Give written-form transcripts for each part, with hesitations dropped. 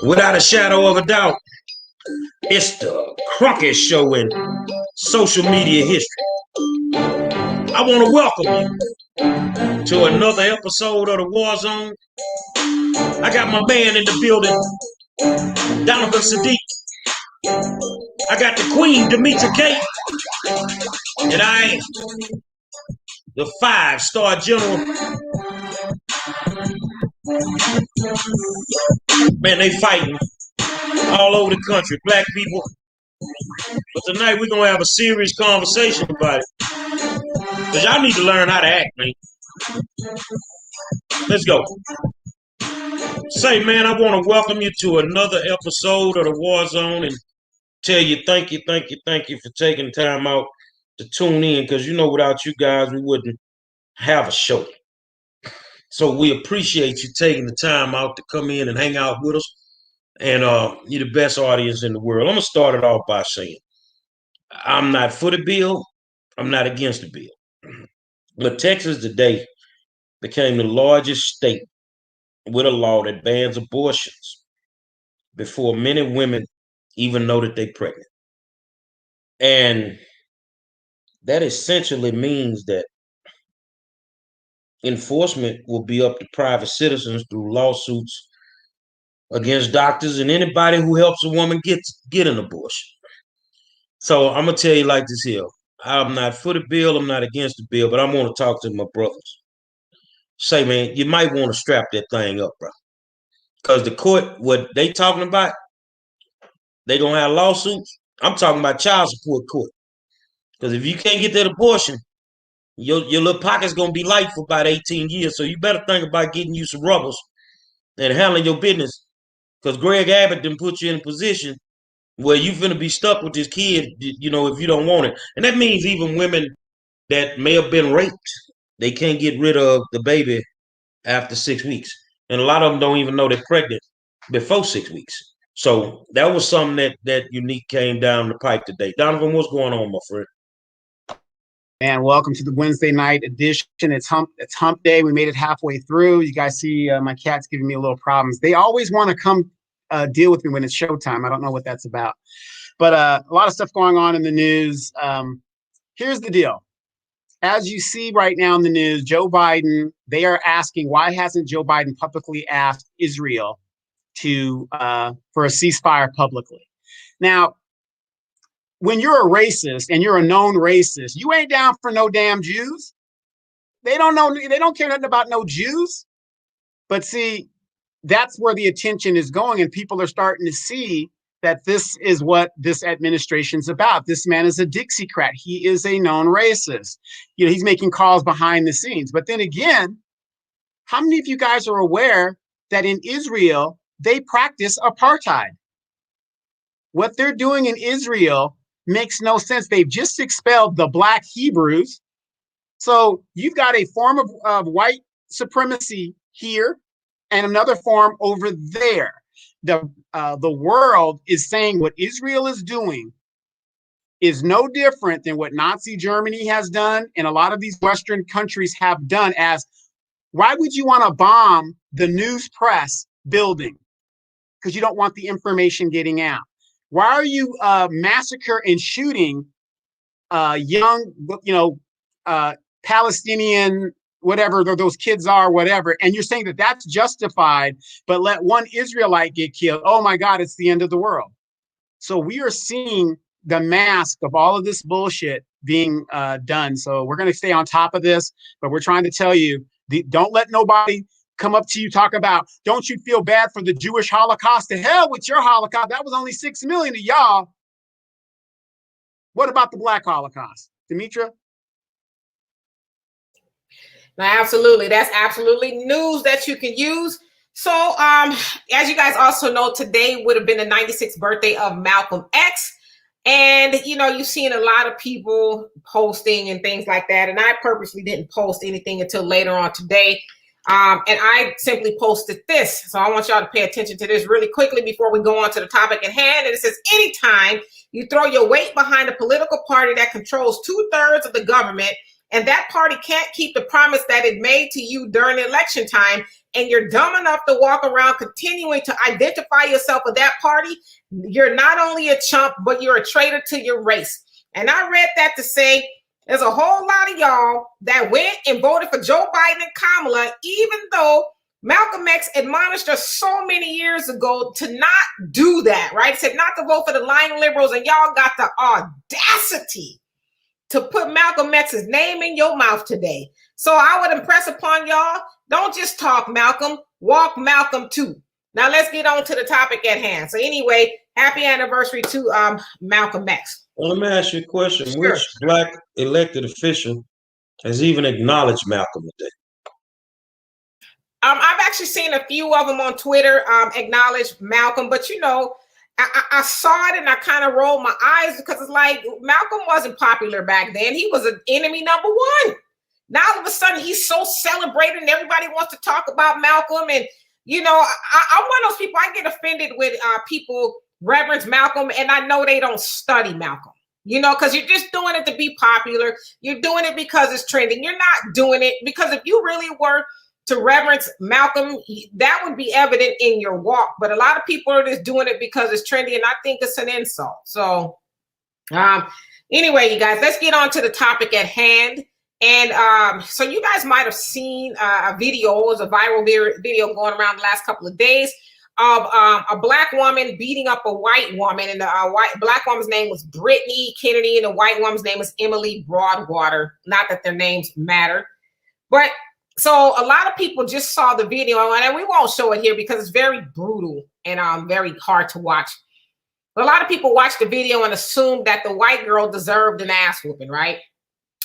Without a shadow of a doubt, it's the crunkiest show in social media history. I want to welcome you to another episode of the War Zone. I got my man in the building, Donovan Sadiq. I got the Queen, Demetra Kate. And I am the 5-star general. Man, they fighting all over the country, black people. But tonight we're going to have a serious conversation about it. Because y'all need to learn how to act, man. Let's go. Say, man, I want to welcome you to another episode of the War Zone and tell you thank you for taking time out to tune in. Because you know, without you guys, we wouldn't have a show. So we appreciate you taking the time out to come in and hang out with us. And you're the best audience in the world. I'm going to start it off by saying, I'm not for the bill. I'm not against the bill. But Texas today became the largest state with a law that bans abortions before men and women even know that they're pregnant. And that essentially means that enforcement will be up to private citizens through lawsuits against doctors and anybody who helps a woman get an abortion. So I'm going to tell you like this here. I'm not for the bill. I'm not against the bill, but I want to talk to my brothers. Say, man, you might want to strap that thing up, bro. Because the court, what they talking about, they going to have lawsuits. I'm talking about child support court. Because if you can't get that abortion, your little pocket's going to be light for about 18 years. So you better think about getting you some rubbers and handling your business. Because Greg Abbott done put you in a position where you finna be stuck with this kid, you know, if you don't want it. And that means even women that may have been raped, they can't get rid of the baby after 6 weeks. And a lot of them don't even know they're pregnant before 6 weeks. So that was something that unique came down the pipe today. Donovan, what's going on, my friend? And welcome to the Wednesday night edition. It's hump day. We made it halfway through. You guys see my cat's giving me a little problems. They always want to come deal with me when it's showtime. I don't know what that's about. But a lot of stuff going on in the news. Here's the deal. As you see right now in the news, Joe Biden, they are asking, why hasn't Joe Biden publicly asked Israel for a ceasefire publicly? Now, when you're a racist and you're a known racist, you ain't down for no damn Jews. They don't care nothing about no Jews. But see, that's where the attention is going, and people are starting to see that this is what this administration's about. This man is a Dixiecrat. He is a known racist. You know, he's making calls behind the scenes. But then again, how many of you guys are aware that in Israel, they practice apartheid? What they're doing in Israel makes no sense. They've just expelled the Black Hebrews. So you've got a form of white supremacy here and another form over there. The world is saying what Israel is doing is no different than what Nazi Germany has done and a lot of these Western countries have done. As why would you want to bomb the news press building? Because you don't want the information getting out. Why are you massacre and shooting young, Palestinian, whatever those kids are, whatever, and you're saying that that's justified, but let one Israelite get killed? Oh my God, it's the end of the world. So we are seeing the mask of all of this bullshit being done. So we're going to stay on top of this, but we're trying to tell you, don't let nobody come up to you, talk about, don't you feel bad for the Jewish Holocaust? To hell with your Holocaust. That was only 6 million of y'all. What about the Black Holocaust? Demetra? No, absolutely. That's absolutely news that you can use. So as you guys also know, today would have been the 96th birthday of Malcolm X. And, you know, you've seen a lot of people posting and things like that. And I purposely didn't post anything until later on today. And I simply posted this. So I want y'all to pay attention to this really quickly before we go on to the topic at hand. And it says, anytime you throw your weight behind a political party that controls 2/3 of the government, and that party can't keep the promise that it made to you during election time, and you're dumb enough to walk around continuing to identify yourself with that party, you're not only a chump, but you're a traitor to your race. And I read that to say there's a whole lot of y'all that went and voted for Joe Biden and Kamala, even though Malcolm X admonished us so many years ago to not do that, right? Said not to vote for the lying liberals, and y'all got the audacity to put Malcolm X's name in your mouth today. So I would impress upon y'all, don't just talk Malcolm, walk Malcolm too. Now let's get on to the topic at hand. So anyway, happy anniversary to Malcolm X. Well, let me ask you a question. Sure. Which Black elected official has even acknowledged Malcolm today? I've actually seen a few of them on Twitter acknowledge Malcolm, but you know, I saw it and I kind of rolled my eyes because it's like Malcolm wasn't popular back then. He was an enemy number one. Now all of a sudden he's so celebrated and everybody wants to talk about Malcolm. And you know, I'm one of those people. I get offended with people reverence Malcolm, and I know they don't study Malcolm. You know, because you're just doing it to be popular. You're doing it because it's trending. You're not doing it because if you really were to reverence Malcolm, that would be evident in your walk. But a lot of people are just doing it because it's trendy, and I think it's an insult. So anyway, you guys, let's get on to the topic at hand. And so you guys might have seen a video, it was a viral video going around the last couple of days of a Black woman beating up a white woman. And the Black woman's name was Brittany Kennedy, and the white woman's name was Emily Broadwater. Not that their names matter. But so a lot of people just saw the video, and we won't show it here because it's very brutal and very hard to watch. But a lot of people watched the video and assumed that the white girl deserved an ass whooping, right?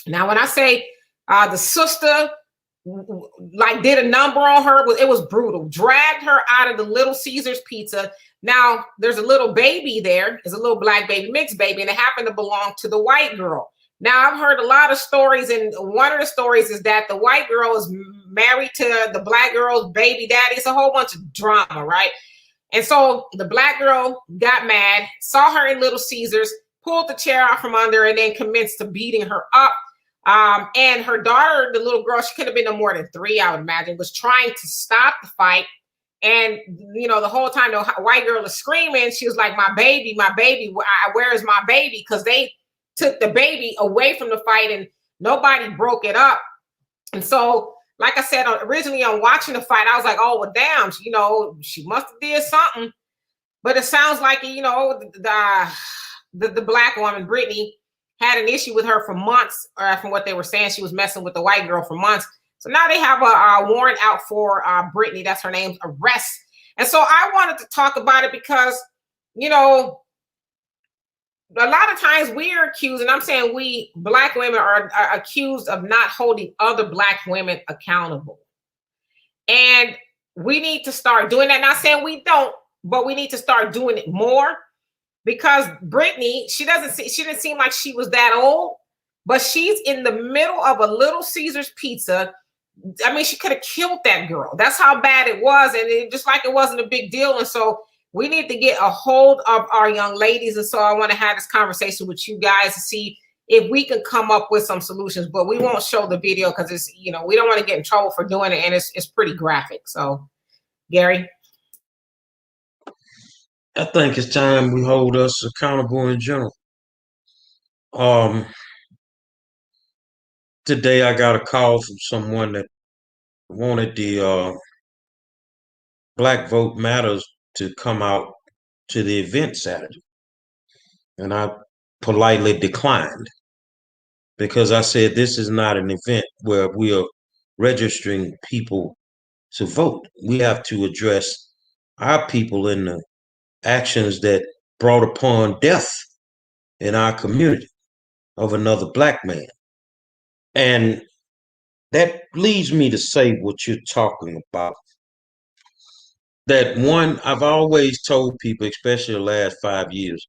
Now, when I say the sister like did a number on her, it was brutal. Dragged her out of the Little Caesars Pizza. Now, there's a little baby there. There's a little black baby, mixed baby, and it happened to belong to the white girl. Now, I've heard a lot of stories, and one of the stories is that the white girl is married to the black girl's baby daddy. It's a whole bunch of drama, right? And so the black girl got mad, saw her in Little Caesars, pulled the chair out from under, and then commenced to beating her up. And her daughter, the little girl, she could have been no more than 3, I would imagine, was trying to stop the fight. And, you know, the whole time the white girl was screaming, she was like, my baby, where is my baby? Because they took the baby away from the fight and nobody broke it up. And so, like I said, originally on watching the fight, I was like, oh, well, damn, you know, she must have did something. But it sounds like, you know, the black woman, Brittany, had an issue with her for months, from what they were saying. She was messing with the white girl for months. So now they have a warrant out for Brittany, that's her name, arrest. And so I wanted to talk about it because, you know, a lot of times we are accused, and I'm saying we black women are accused of not holding other black women accountable. And we need to start doing that. Not saying we don't, but we need to start doing it more. Because Brittany, she didn't seem like she was that old, but she's in the middle of a Little Caesars Pizza. I mean, she could have killed that girl. That's how bad it was. And it just like it wasn't a big deal. And so we need to get a hold of our young ladies. And so I want to have this conversation with you guys to see if we can come up with some solutions, but we won't show the video because it's, you know, we don't want to get in trouble for doing it. And it's pretty graphic. So Gary. I think it's time we hold us accountable in general. Today I got a call from someone that wanted the Black Vote Matters to come out to the event Saturday. And I politely declined because I said this is not an event where we are registering people to vote. We have to address our people in the actions that brought upon death in our community of another black man. And that leads me to say what you're talking about. That one, I've always told people, especially the last 5 years,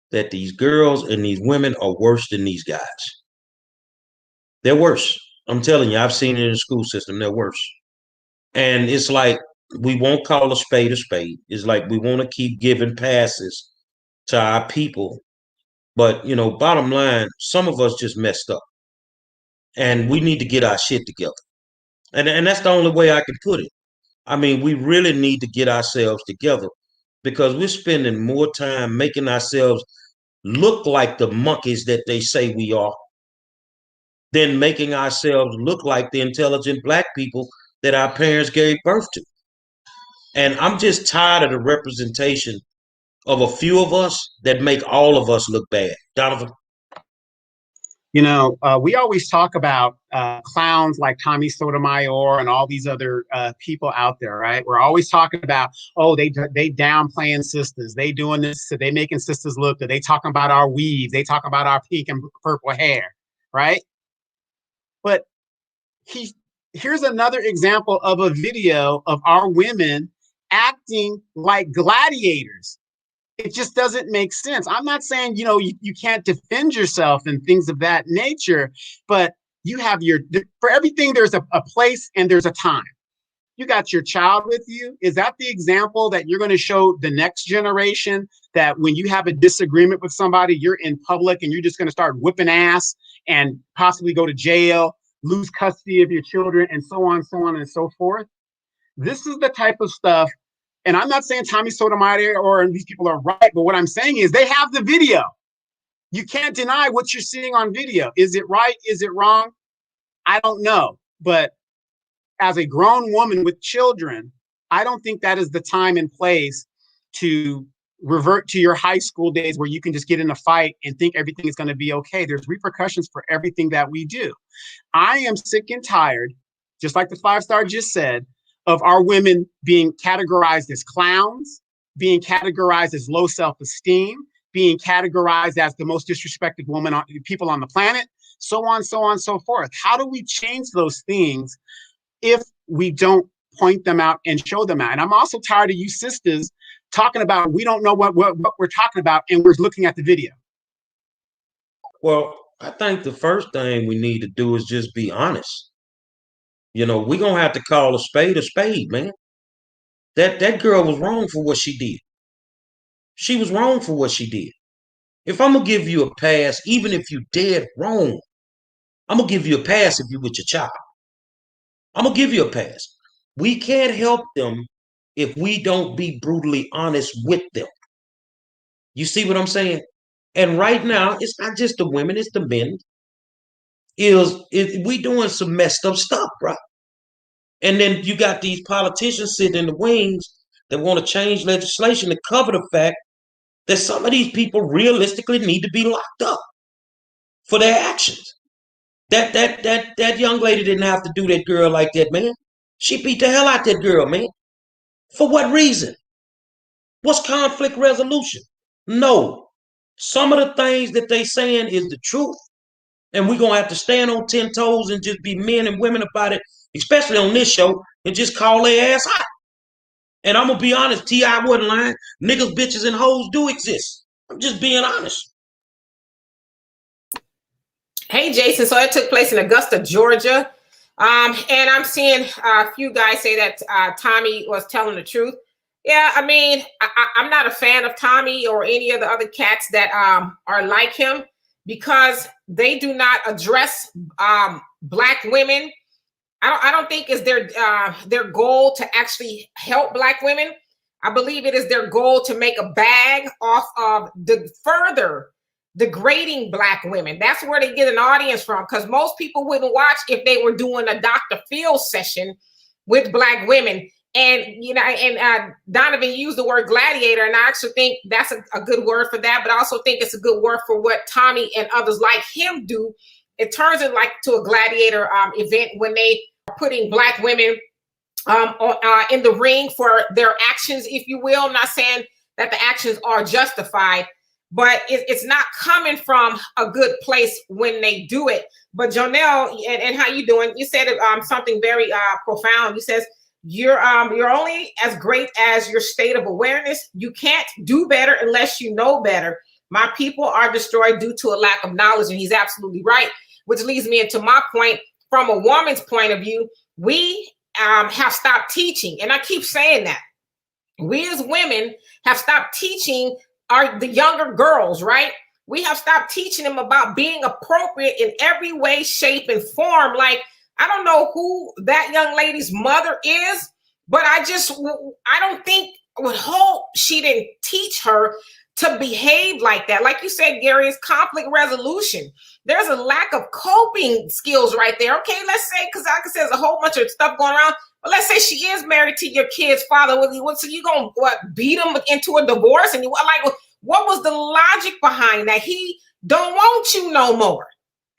that these girls and these women are worse than these guys. They're worse. I'm telling you, I've seen it in the school system. They're worse. And it's like, we won't call a spade a spade. It's like we want to keep giving passes to our people. But, you know, bottom line, some of us just messed up. And we need to get our shit together. And that's the only way I can put it. I mean, we really need to get ourselves together because we're spending more time making ourselves look like the monkeys that they say we are than making ourselves look like the intelligent black people that our parents gave birth to. And I'm just tired of the representation of a few of us that make all of us look bad. Donovan? You know, we always talk about clowns like Tommy Sotomayor and all these other people out there, right? We're always talking about, oh, they downplaying sisters, they doing this, they making sisters look good, they talking about our weave, they talking about our pink and purple hair, right? But here's another example of a video of our women acting like gladiators. It just doesn't make sense. I'm not saying, you can't defend yourself and things of that nature, but you have for everything, there's a place and there's a time. You got your child with you. Is that the example that you're going to show the next generation, that when you have a disagreement with somebody, you're in public and you're just going to start whipping ass and possibly go to jail, lose custody of your children, and so on and so forth? This is the type of stuff. And I'm not saying Tommy Sotomayor or these people are right, but what I'm saying is they have the video. You can't deny what you're seeing on video. Is it right? Is it wrong? I don't know. But as a grown woman with children, I don't think that is the time and place to revert to your high school days where you can just get in a fight and think everything is going to be okay. There's repercussions for everything that we do. I am sick and tired, just like the 5-star just said, of our women being categorized as clowns, being categorized as low self-esteem, being categorized as the most disrespected people on the planet, so on, so forth. How do we change those things if we don't point them out and show them out? And I'm also tired of you sisters talking about we don't know what we're talking about and we're looking at the video. Well, I think the first thing we need to do is just be honest. We're going to have to call a spade, man. That girl was wrong for what she did. She was wrong for what she did. If I'm going to give you a pass, even if you dead wrong, I'm going to give you a pass if you with your child. I'm going to give you a pass. We can't help them if we don't be brutally honest with them. You see what I'm saying? And right now, it's not just the women, it's the men. We doing some messed up stuff, bro. And then you got these politicians sitting in the wings that want to change legislation to cover the fact that some of these people realistically need to be locked up for their actions. That young lady didn't have to do that girl like that, man. She beat the hell out that girl, man. For what reason? What's conflict resolution? No. Some of the things that they saying is the truth. And we're going to have to stand on 10 toes and just be men and women about it, especially on this show, and just call their ass out. And I'm going to be honest, T.I. wasn't lying. Niggas, bitches, and hoes do exist. I'm just being honest. Hey, Jason. So it took place in Augusta, Georgia. And I'm seeing a few guys say that Tommy was telling the truth. Yeah, I mean, I'm not a fan of Tommy or any of the other cats that are like him, because they do not address Black women. I don't think it's their goal to actually help Black women. I believe it is their goal to make a bag off of the further degrading Black women. That's where they get an audience from, because most people wouldn't watch if they were doing a Dr. Phil session with Black women. And Donovan used the word gladiator, and I actually think that's a good word for that, but I also think it's a good word for what Tommy and others like him do. It turns it like to a gladiator event when they are putting Black women in the ring for their actions, if you will. I'm not saying that the actions are justified, but it's not coming from a good place when they do it. But Jonelle, and how you doing? You said something very profound. You says, you're only as great as your state of awareness. You can't do better unless you know better. My people are destroyed due to a lack of knowledge. And he's absolutely right, which leads me into my point. From a woman's point of view, we have stopped teaching. And I keep saying that. We as women have stopped teaching the younger girls, right? We have stopped teaching them about being appropriate in every way, shape, and form. Like, I don't know who that young lady's mother is, But I don't think, would hope she didn't teach her to behave like that. Like you said, Gary, it's conflict resolution. There's a lack of coping skills right there. Okay, let's say, because I can say there's a whole bunch of stuff going around. But let's say she is married to your kid's father. So you gonna beat him into a divorce? And what was the logic behind that? He don't want you no more.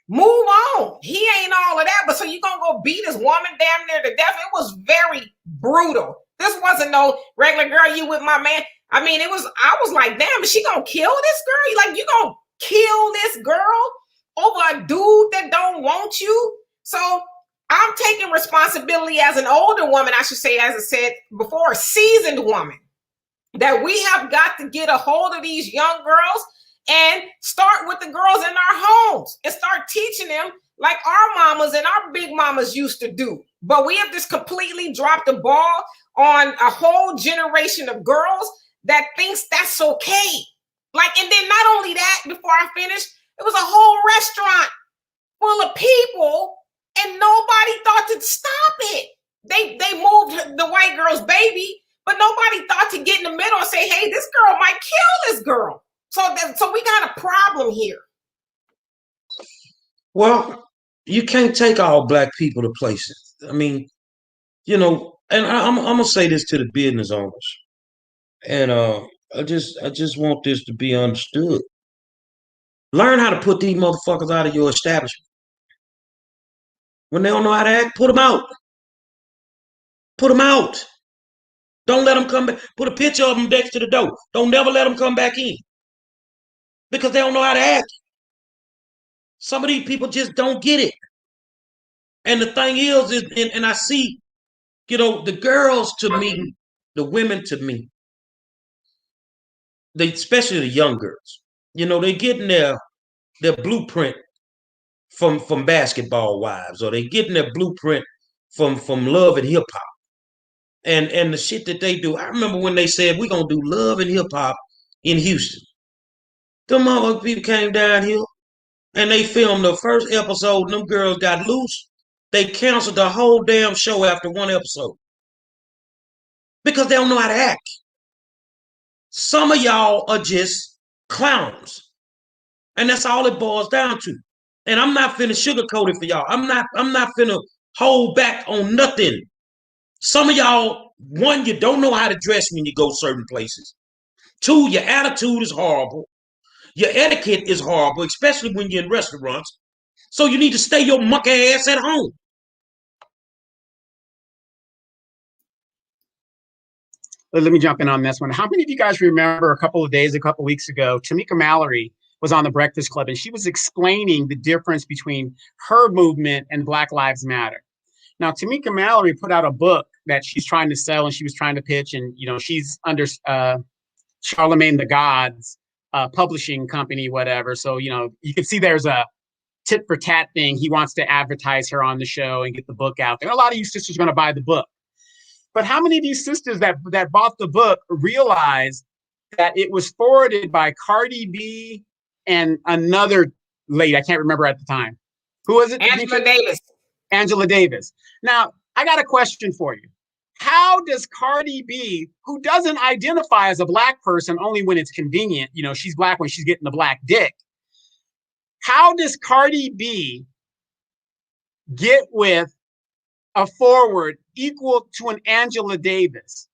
Move on. He ain't all of that. But so you gonna go beat this woman damn near to death? It was very brutal. This wasn't no regular girl, you with my man. I mean, I was like, damn, is she gonna kill this girl? Like, you gonna kill this girl over a dude that don't want you? So I'm taking responsibility as an older woman, I should say, as I said before, a seasoned woman, that we have got to get a hold of these young girls and start with the girls in our homes and start teaching them like our mamas and our big mamas used to do. But we have just completely dropped the ball on a whole generation of girls that thinks that's okay. Like, and then not only that, before I finish, it was a whole restaurant full of people and nobody thought to stop it. They moved the white girl's baby, but nobody thought to get in the middle and say, hey, this girl might kill this girl. So we got a problem here. Well, you can't take all black people to places. I mean, and I'm gonna say this to the business owners, and I just want this to be understood. Learn how to put these motherfuckers out of your establishment. When they don't know how to act, put them out. Put them out. Don't let them come back. Put a picture of them next to the door. Don't never let them come back in. Because they don't know how to act. Some of these people just don't get it. And the thing is and I see, the girls to me, the women to me, especially the young girls, they getting their blueprint from Basketball Wives, or they getting their blueprint from Love and Hip Hop. And the shit that they do. I remember when they said, we're going to do Love and Hip Hop in Houston. Them motherfucking people came down here and they filmed the first episode and them girls got loose. They canceled the whole damn show after one episode. Because they don't know how to act. Some of y'all are just clowns. And that's all it boils down to. And I'm not finna sugarcoat it for y'all. I'm not finna hold back on nothing. Some of y'all, one, you don't know how to dress when you go certain places. Two, your attitude is horrible. Your etiquette is horrible, especially when you're in restaurants. So you need to stay your monkey ass at home. Let me jump in on this one. How many of you guys remember a couple of weeks ago, Tamika Mallory was on the Breakfast Club and she was explaining the difference between her movement and Black Lives Matter. Now, Tamika Mallory put out a book that she's trying to sell and she was trying to pitch, and she's under Charlemagne the God's publishing company, whatever. So, you can see there's a tit for tat thing. He wants to advertise her on the show and get the book out there. A lot of you sisters are going to buy the book. But how many of you sisters that bought the book realized that it was forwarded by Cardi B and another lady? I can't remember at the time. Who was it? Angela Davis. Angela Davis. Now, I got a question for you. How does Cardi B, who doesn't identify as a Black person only when it's convenient, she's Black when she's getting the black dick, how does Cardi B get with a forward equal to an Angela Davis?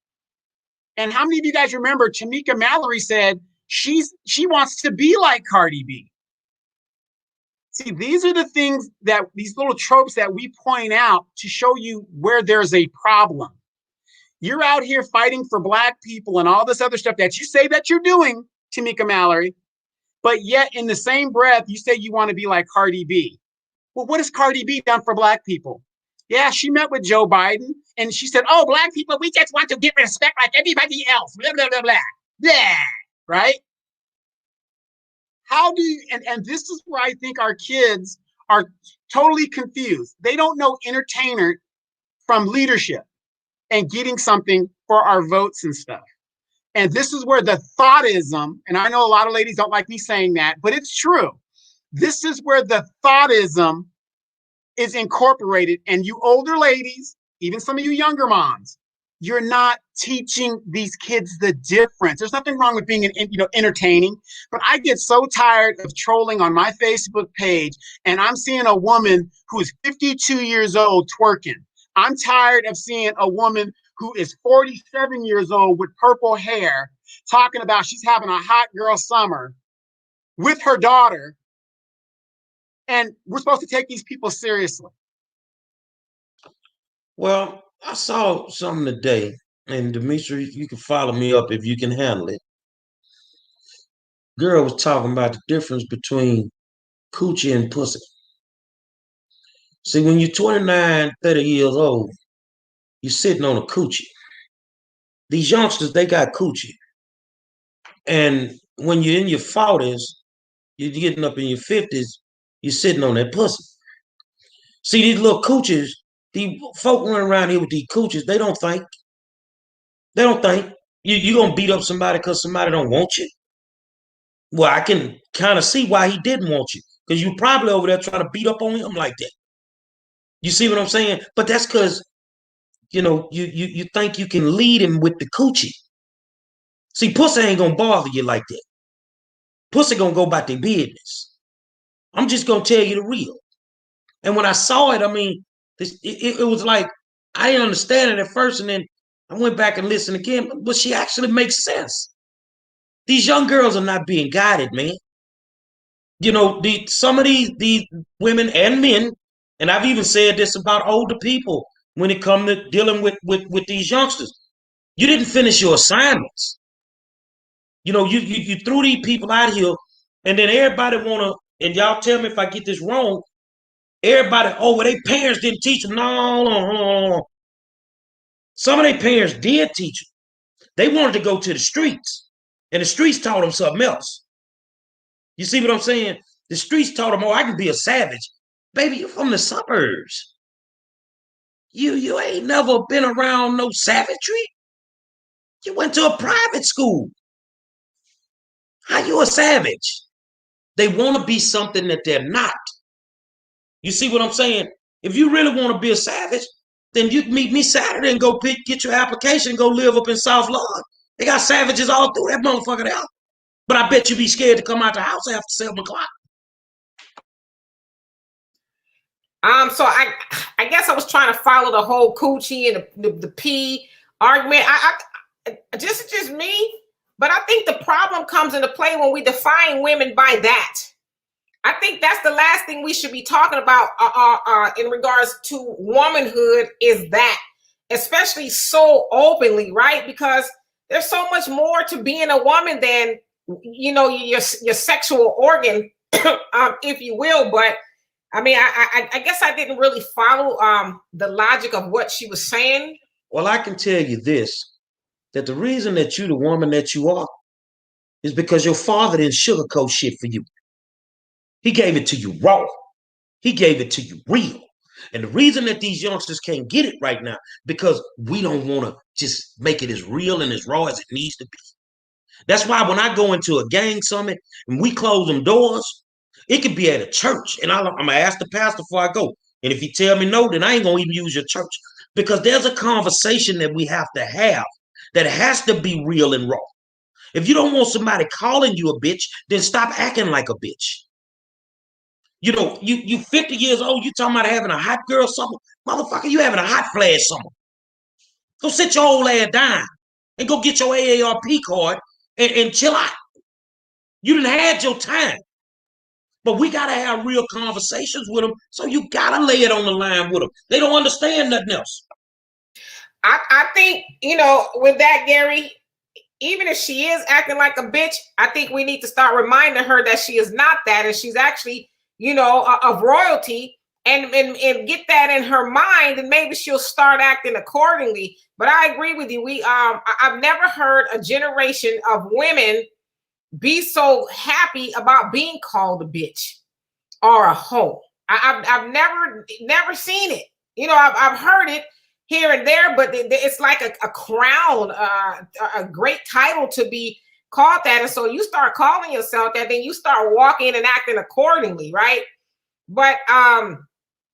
And how many of you guys remember Tamika Mallory said she wants to be like Cardi B? See, these are the things these little tropes that we point out to show you where there's a problem. You're out here fighting for Black people and all this other stuff that you say that you're doing, Tamika Mallory, but yet in the same breath, you say you want to be like Cardi B. Well, what has Cardi B done for Black people? Yeah, she met with Joe Biden and she said, oh, Black people, we just want to get respect like everybody else, blah, blah, blah, blah, blah, right? How do you, and this is where I think our kids are totally confused. They don't know entertainer from leadership and getting something for our votes and stuff. And this is where the thoughtism, and I know a lot of ladies don't like me saying that, but it's true. This is where the thoughtism is incorporated. And you older ladies, even some of you younger moms, you're not teaching these kids the difference. There's nothing wrong with being entertaining, but I get so tired of trolling on my Facebook page, and I'm seeing a woman who is 52 years old twerking. I'm tired of seeing a woman who is 47 years old with purple hair talking about she's having a hot girl summer with her daughter, and we're supposed to take these people seriously. Well, I saw something today, and Demetri, you can follow me up if you can handle it. Girl was talking about the difference between coochie and pussy. See, when you're 29, 30 years old, you're sitting on a coochie. These youngsters, they got coochie. And when you're in your 40s, you're getting up in your 50s, you're sitting on that pussy. See, these little coochies, these folk running around here with these coochies, they don't think. They don't think. You're going to beat up somebody because somebody don't want you. Well, I can kind of see why he didn't want you, because you probably over there trying to beat up on him like that. You see what I'm saying? But that's because, you think you can lead him with the coochie. See, pussy ain't going to bother you like that. Pussy going to go about their business. I'm just going to tell you the real. And when I saw it, I mean, it was like, I didn't understand it at first, and then I went back and listened again, but she actually makes sense. These young girls are not being guided, man. Some of these women and men, and I've even said this about older people when it comes to dealing with these youngsters. You didn't finish your assignments. You threw these people out here, and then everybody wanna, and y'all tell me if I get this wrong. Everybody, well, their parents didn't teach them. No. Some of their parents did teach them. They wanted to go to the streets, and the streets taught them something else. You see what I'm saying? The streets taught them, I can be a savage. Baby, you're from the suburbs. You ain't never been around no savagery. You went to a private school. How you a savage? They want to be something that they're not. You see what I'm saying? If you really want to be a savage, then you can meet me Saturday and go get your application and go live up in South Lawn. They got savages all through that motherfucker there. But I bet you be scared to come out the house after 7 o'clock. So I guess I was trying to follow the whole coochie and the pee argument. I just me, but I think the problem comes into play when we define women by that. I think that's the last thing we should be talking about in regards to womanhood, is that, especially so openly, right? Because there's so much more to being a woman than, your sexual organ, if you will. But I mean, I guess I didn't really follow the logic of what she was saying. Well, I can tell you this, that the reason that you're the woman that you are is because your father didn't sugarcoat shit for you. He gave it to you raw. He gave it to you real. And the reason that these youngsters can't get it right now, because we don't want to just make it as real and as raw as it needs to be. That's why when I go into a gang summit and we close them doors, it could be at a church. And I'm going to ask the pastor before I go. And if he tell me no, then I ain't going to even use your church. Because there's a conversation that we have to have that has to be real and raw. If you don't want somebody calling you a bitch, then stop acting like a bitch. You 50 years old, you talking about having a hot girl summer. Motherfucker, you having a hot flash summer. Go sit your old ass down and go get your AARP card and chill out. You done had your time. But we got to have real conversations with them, so you got to lay it on the line with them. They don't understand nothing else. I think, with that, Gary, even if she is acting like a bitch, I think we need to start reminding her that she is not that, and she's actually, of royalty, and get that in her mind, and maybe she'll start acting accordingly. But I agree with you. I've never heard a generation of women be so happy about being called a bitch or a hoe. I've never seen it. I've heard it here and there, but it's like a crown, a great title to be called that. And so you start calling yourself that, then you start walking and acting accordingly, right? But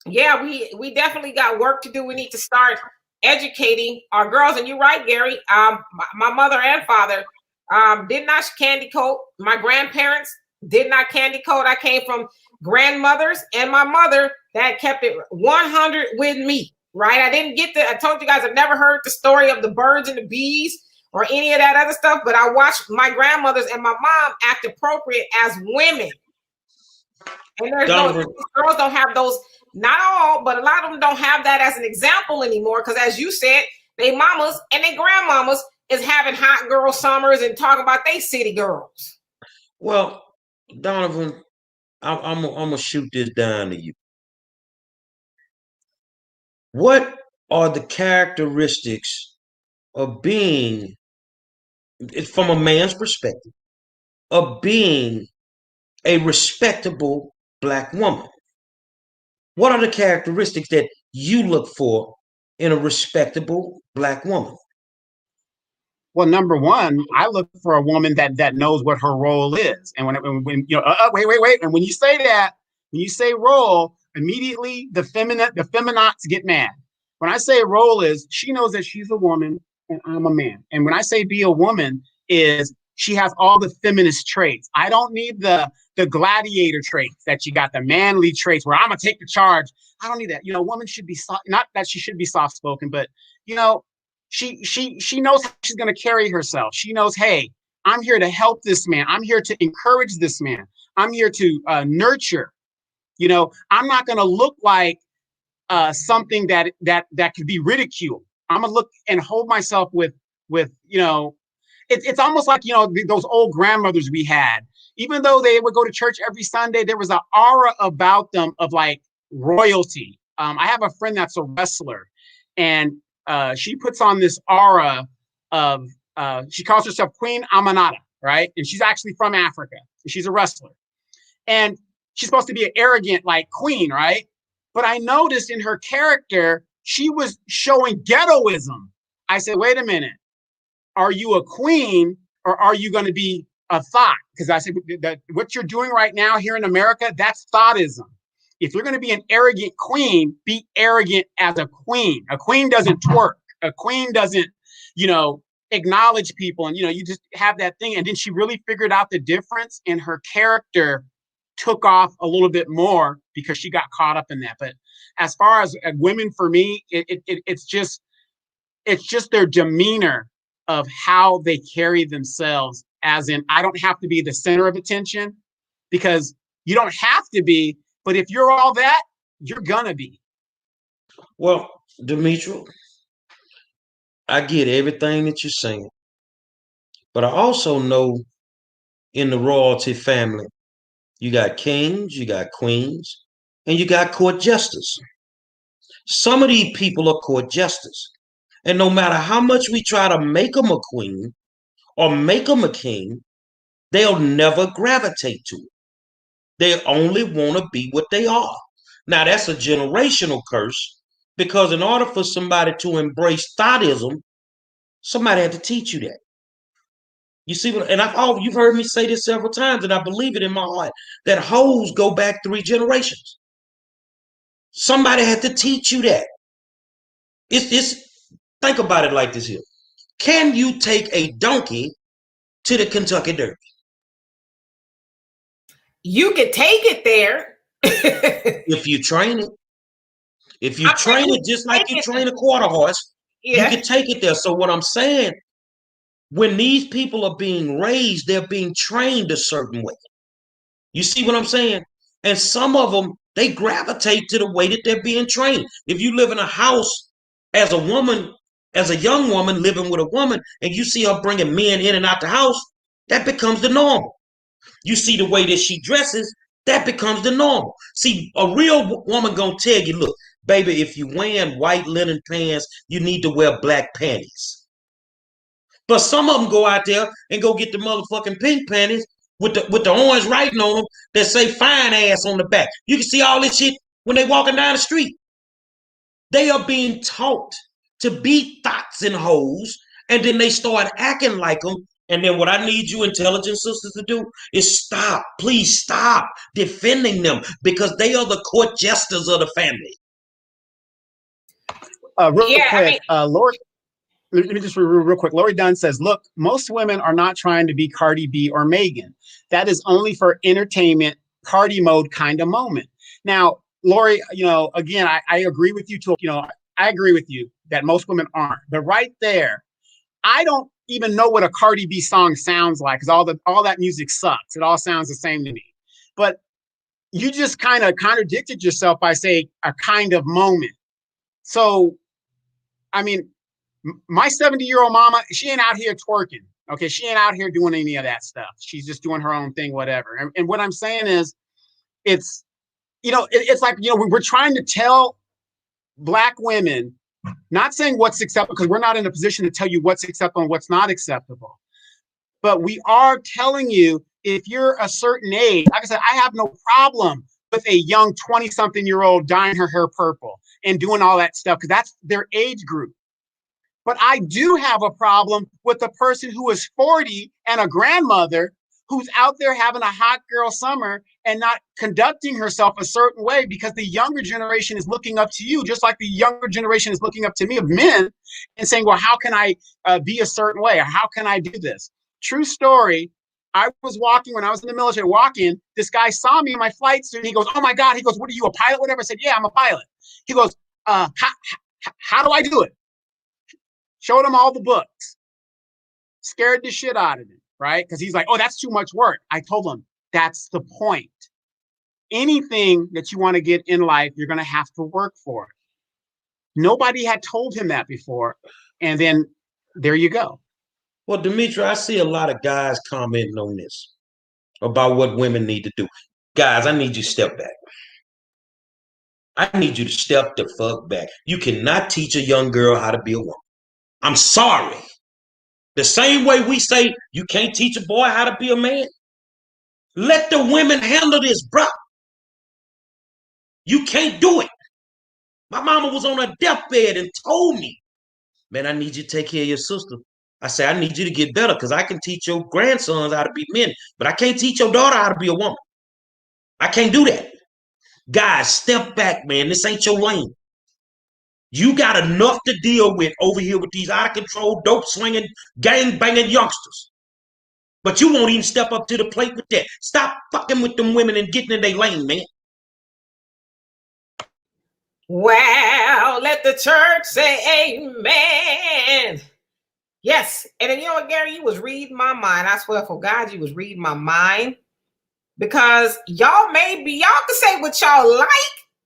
yeah, we definitely got work to do. We need to start educating our girls. And you're right, Gary. My mother and father did not candy coat. My grandparents did not candy coat. I came from grandmothers and my mother that kept it 100 with me, right? I didn't get I told you guys I've never heard the story of the birds and the bees or any of that other stuff, but I watched my grandmothers and my mom act appropriate as women. And there's girls don't have those, not all, but a lot of them don't have that as an example anymore. Because as you said, they mamas and they grandmamas is having hot girl summers and talking about they city girls. Well, Donovan, I'm gonna shoot this down to you. What are the characteristics of being, from a man's perspective, of being a respectable Black woman? What are the characteristics that you look for in a respectable Black woman? Well, number one, I look for a woman that knows what her role is. And when you know, wait. And when you say that, when you say role, immediately the feminates get mad. When I say role is, she knows that she's a woman and I'm a man. And when I say be a woman is, she has all the feminist traits. I don't need the gladiator traits that you got, the manly traits where I'm gonna take the charge. I don't need that. You know, a woman should be not that she should be soft spoken, but you know, she knows how she's going to carry herself. She knows, hey, I'm here to help this man. I'm here to encourage this man. I'm here to nurture. You know, I'm not going to look like something that could be ridiculed. I'm gonna look and hold myself with you know, it's almost like, you know, those old grandmothers we had. Even though they would go to church every Sunday, there was an aura about them of like royalty. I have a friend that's a wrestler, and she puts on this aura of, she calls herself Queen Amanada, right? And she's actually from Africa. She's a wrestler. And she's supposed to be an arrogant, like, queen, right? But I noticed in her character, she was showing ghettoism. I said, wait a minute. Are you a queen or are you going to be a thought? Because I said, that what you're doing right now here in America, that's thoughtism. If you're going to be an arrogant queen, be arrogant as a queen. A queen doesn't twerk. A queen doesn't, you know, acknowledge people. And, you know, you just have that thing. And then she really figured out the difference, and her character took off a little bit more because she got caught up in that. But as far as women, for me, it's just their demeanor of how they carry themselves, as in, I don't have to be the center of attention, because you don't have to be. But if you're all that, you're gonna be. Well, Demetri, I get everything that you're saying, but I also know in the royalty family, you got kings, you got queens, and you got court jesters. Some of these people are court jesters, and no matter how much we try to make them a queen or make them a king, they'll never gravitate to it. They only want to be what they are. Now, that's a generational curse, because in order for somebody to embrace thoughtism, somebody had to teach you that. You see what? And you've heard me say this several times, and I believe it in my heart, that hoes go back 3 generations. Somebody had to teach you that. Think about it like this here. Can you take a donkey to the Kentucky Derby? You can take it there. If you train it. If you train it just like you train a quarter horse, you can take it there. So what I'm saying, when these people are being raised, they're being trained a certain way. You see what I'm saying? And some of them, they gravitate to the way that they're being trained. If you live in a house as a woman, as a young woman living with a woman, and you see her bringing men in and out the house, that becomes the normal. You see the way that she dresses, that becomes the normal. See, a real woman gonna tell you, look, baby, if you're wearing white linen pants, you need to wear black panties. But some of them go out there and go get the motherfucking pink panties with the orange writing on them that say fine ass on the back. You can see all this shit when they walking down the street. They are being taught to be thoughts and hoes, and then they start acting like them. And then what I need you intelligent sisters to do is stop. Please stop defending them, because they are the court jesters of the family. Real Yeah, I quick, mean, Lori. Let me just real quick. Lori Dunn says, "Look, most women are not trying to be Cardi B or Megan. That is only for entertainment, Cardi mode kind of moment." Now, Lori, again, I agree with you. I agree with you that most women aren't. But right there, I don't even know what a Cardi B song sounds like because all that music sucks. It all sounds the same to me. But you just kind of contradicted yourself by saying a kind of moment. So, I mean, my 70-year-old mama, she ain't out here twerking. Okay. She ain't out here doing any of that stuff. She's just doing her own thing, whatever. And what I'm saying is, it's, it's like, we're trying to tell Black women, not saying what's acceptable, because we're not in a position to tell you what's acceptable and what's not acceptable. But we are telling you, if you're a certain age, like I said, I have no problem with a young 20-something-year-old dyeing her hair purple and doing all that stuff, because that's their age group. But I do have a problem with a person who is 40 and a grandmother who's out there having a hot girl summer and not conducting herself a certain way because the younger generation is looking up to you, just like the younger generation is looking up to me of men and saying, well, how can I be a certain way? Or how can I do this? True story. I was walking when I was in the military, walking. This guy saw me in my flight suit. He goes, oh my God. He goes, what are you, a pilot? Whatever. I said, yeah, I'm a pilot. He goes, how do I do it? Showed him all the books. Scared the shit out of him, right? Because he's like, oh, that's too much work. I told him, that's the point. Anything that you want to get in life, you're going to have to work for it. Nobody had told him that before. And then there you go. Well, Dimitri, I see a lot of guys commenting on this about what women need to do. Guys, I need you to step back. I need you to step the fuck back. You cannot teach a young girl how to be a woman. I'm sorry. The same way we say you can't teach a boy how to be a man. Let the women handle this, bro. You can't do it. My mama was on her deathbed and told me, man, I need you to take care of your sister. I say, I need you to get better because I can teach your grandsons how to be men, but I can't teach your daughter how to be a woman. I can't do that. Guys, step back, man. This ain't your lane. You got enough to deal with over here with these out of control, dope swinging, gang banging youngsters. But you won't even step up to the plate with that. Stop fucking with them women and getting in their lane, man. Well, let the church say amen. Yes. And then, you know what, Gary, you was reading my mind. I swear for God, you was reading my mind. Because y'all can say what y'all like.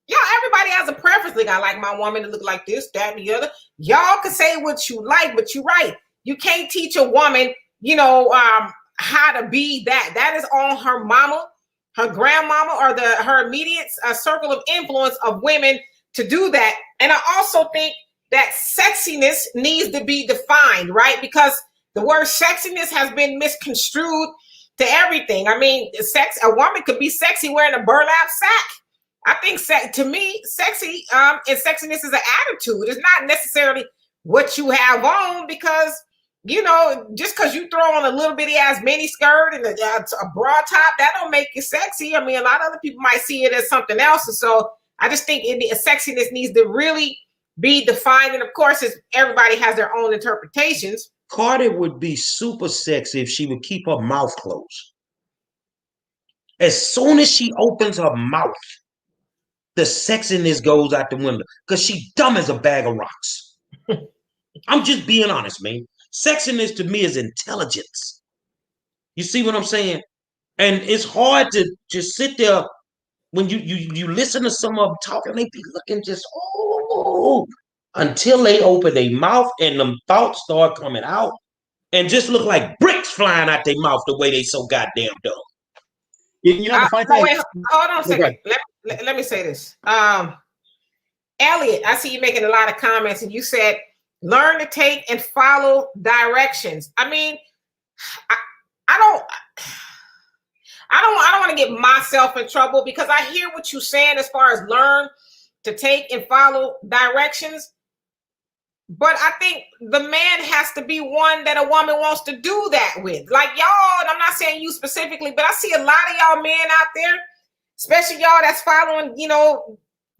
Y'all, everybody has a preference. Like, I like my woman to look like this, that, and the other. Y'all can say what you like, but you're right. You can't teach a woman, how to be that. That is on her mama, her grandmama, or her immediate circle of influence of women to do that. And I also think that sexiness needs to be defined, right? Because the word sexiness has been misconstrued to everything. I mean, a woman could be sexy wearing a burlap sack. I think to me, sexy and sexiness is an attitude. It's not necessarily what you have on, because just because you throw on a little bitty ass mini skirt and a bra top, that don't make you sexy. I mean, a lot of other people might see it as something else. And so I just think sexiness needs to really be defined. And of course, everybody has their own interpretations. Cardi would be super sexy if she would keep her mouth closed. As soon as she opens her mouth, the sexiness goes out the window because she dumb as a bag of rocks. I'm just being honest, man. Sexiness to me is intelligence. You see what I'm saying? And it's hard to just sit there when you listen to some of them talking, they be looking just, until they open their mouth and them thoughts start coming out and just look like bricks flying out their mouth the way they so goddamn dumb. The funny thing. Wait, hold on a second. Let me say this. Elliot, I see you making a lot of comments, and you said learn to take and follow directions. I mean, I don't want to get myself in trouble, because I hear what you're saying as far as learn to take and follow directions. But I think the man has to be one that a woman wants to do that with. Like y'all, and I'm not saying you specifically, but I see a lot of y'all men out there, especially y'all that's following,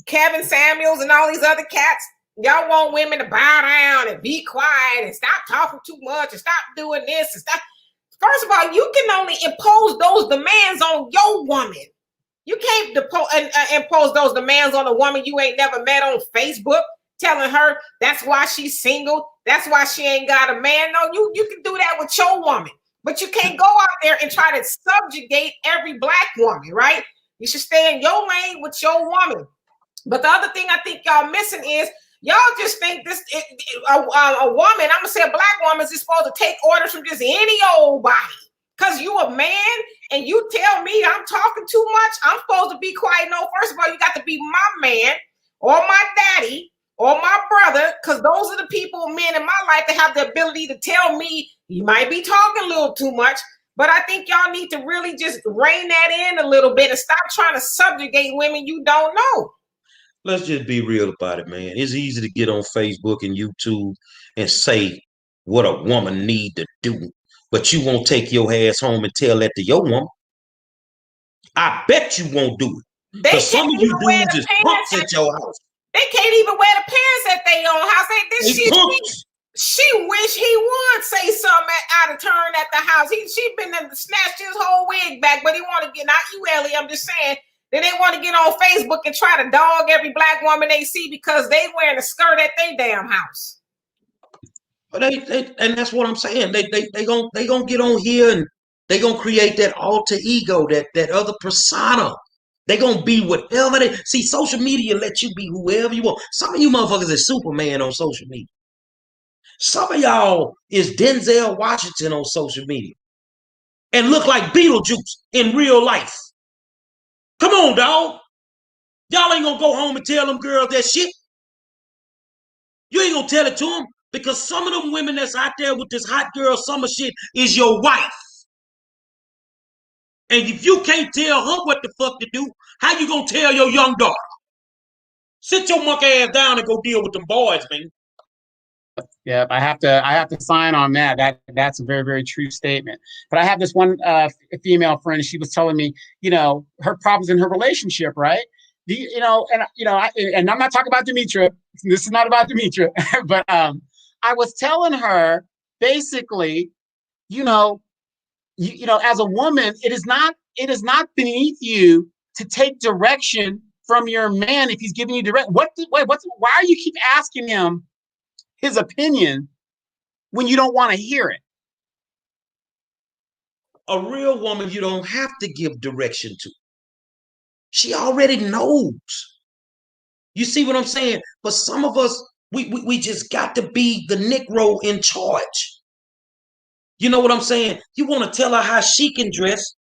Kevin Samuels and all these other cats. Y'all want women to bow down and be quiet and stop talking too much and stop doing this and stop. First of all, you can only impose those demands on your woman. You can't impose those demands on a woman you ain't never met on Facebook, telling her that's why she's single, that's why she ain't got a man. No, you can do that with your woman, but you can't go out there and try to subjugate every black woman, right? You should stay in your lane with your woman. But the other thing I think y'all missing is y'all just think a woman, I'm gonna say a black woman, is supposed to take orders from just any old body. Cause you a man and you tell me I'm talking too much, I'm supposed to be quiet. No, first of all, you got to be my man or my daddy or my brother, because those are the people, men in my life, that have the ability to tell me you might be talking a little too much. But I think y'all need to really just rein that in a little bit and stop trying to subjugate women you don't know. Let's just be real about it, man. It's easy to get on Facebook and YouTube and say what a woman need to do, but you won't take your ass home and tell that to your woman. I bet you won't do it. Because some of you dudes is punks at your house. They can't even wear the pants at their own house. She wish he would say something out of turn at the house. She been snatched his whole wig back, but he want to get, not you, Ellie, I'm just saying, that they want to get on Facebook and try to dog every black woman they see because they wearing a skirt at their damn house. But and that's what I'm saying. They gonna get on here and they gonna create that alter ego, that other persona. They gonna be whatever they see. Social media let you be whoever you want. Some of you motherfuckers is Superman on social media. Some of y'all is Denzel Washington on social media and look like Beetlejuice in real life. Come on, dog. Y'all ain't gonna go home and tell them girls that shit. You ain't gonna tell it to them because some of them women that's out there with this hot girl summer shit is your wife. And if you can't tell her what the fuck to do, how you gonna tell your young daughter? Sit your monkey ass down and go deal with them boys, man. Yeah, I have to sign on that. That's a very, very true statement. But I have this one female friend. She was telling me, her problems in her relationship, right? And I'm not talking about Demetra. This is not about Demetra. But I was telling her basically, as a woman, it is not beneath you to take direction from your man if he's giving you direct. Why are you keep asking him his opinion when you don't want to hear it? A real woman, you don't have to give direction to. She already knows. You see what I'm saying? But some of us, we just got to be the Negro in charge. You know what I'm saying? You want to tell her how she can dress,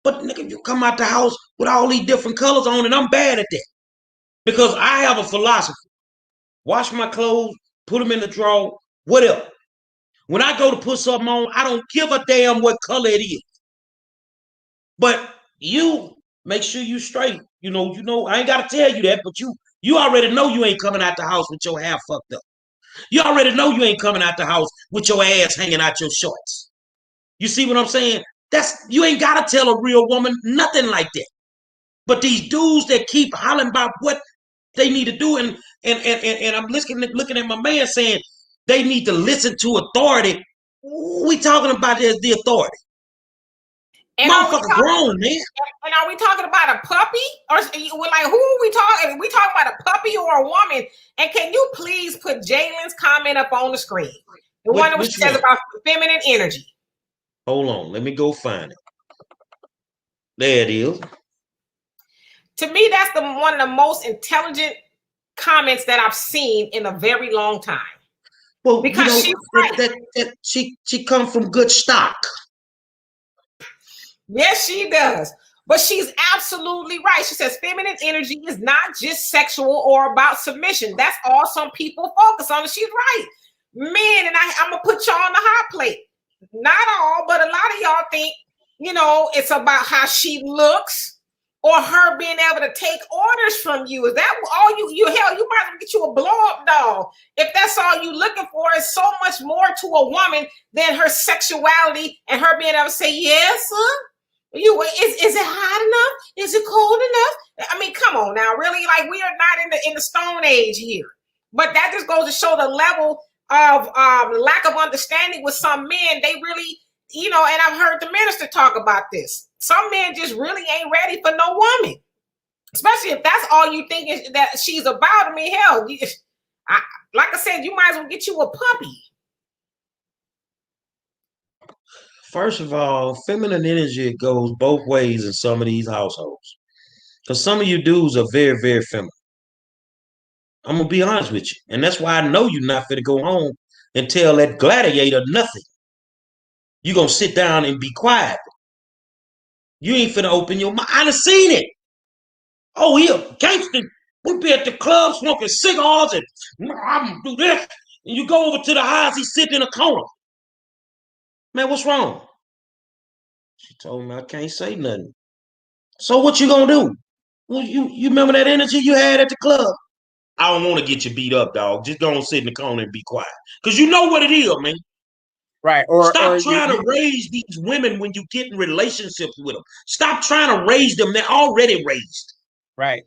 but nigga, you come out the house with all these different colors on, and I'm bad at that. Because I have a philosophy. Wash my clothes, put them in the drawer, whatever. When I go to put something on, I don't give a damn what color it is. But you make sure you straight. I ain't got to tell you that, but you already know you ain't coming out the house with your hair fucked up. You already know you ain't coming out the house with your ass hanging out your shorts. You see what I'm saying? You ain't got to tell a real woman nothing like that. But these dudes that keep hollering about what they need to do, and I'm looking at my man saying they need to listen to authority. We talking about the authority. And motherfucker grown, man. And are we talking about a puppy? Or we're like, who are we talking? Are we talking about a puppy or a woman? And can you please put Jalen's comment up on the screen? The one that says about feminine energy. Hold on, let me go find it. There it is. To me, that's one of the most intelligent comments that I've seen in a very long time. Well, because she's right. She comes from good stock. Yes, she does. But she's absolutely right. She says feminine energy is not just sexual or about submission. That's all some people focus on. And she's right. Men, and I'm going to put y'all on the hot plate. Not all, but a lot of y'all think, it's about how she looks or her being able to take orders from you. Is that all you might as well get you a blow-up doll. If that's all you looking for, is so much more to a woman than her sexuality and her being able to say, yes, sir. Is it hot enough? Is it cold enough? I mean, come on now, really? Like, we are not in the Stone Age here. But that just goes to show the level of lack of understanding with some men. They really, and I've heard the minister talk about this. Some men just really ain't ready for no woman, especially if that's all you think is that she's about. I mean, hell, like I said, you might as well get you a puppy. First of all, feminine energy goes both ways in some of these households. Because some of you dudes are very, very feminine. I'm going to be honest with you. And that's why I know you're not going to go home and tell that gladiator nothing. You're going to sit down and be quiet. You ain't finna open your mouth. I done seen it. Oh, he a gangster. We be at the club smoking cigars and I'm gonna do this. And you go over to the house, he's sitting in a corner. Man, what's wrong? She told me I can't say nothing. So what you gonna do? Well, you remember that energy you had at the club? I don't want to get you beat up, dog. Just go and sit in the corner and be quiet. Because you know what it is, man. Right. Stop trying to raise these women when you get in relationships with them. Stop trying to raise them. They're already raised. Right.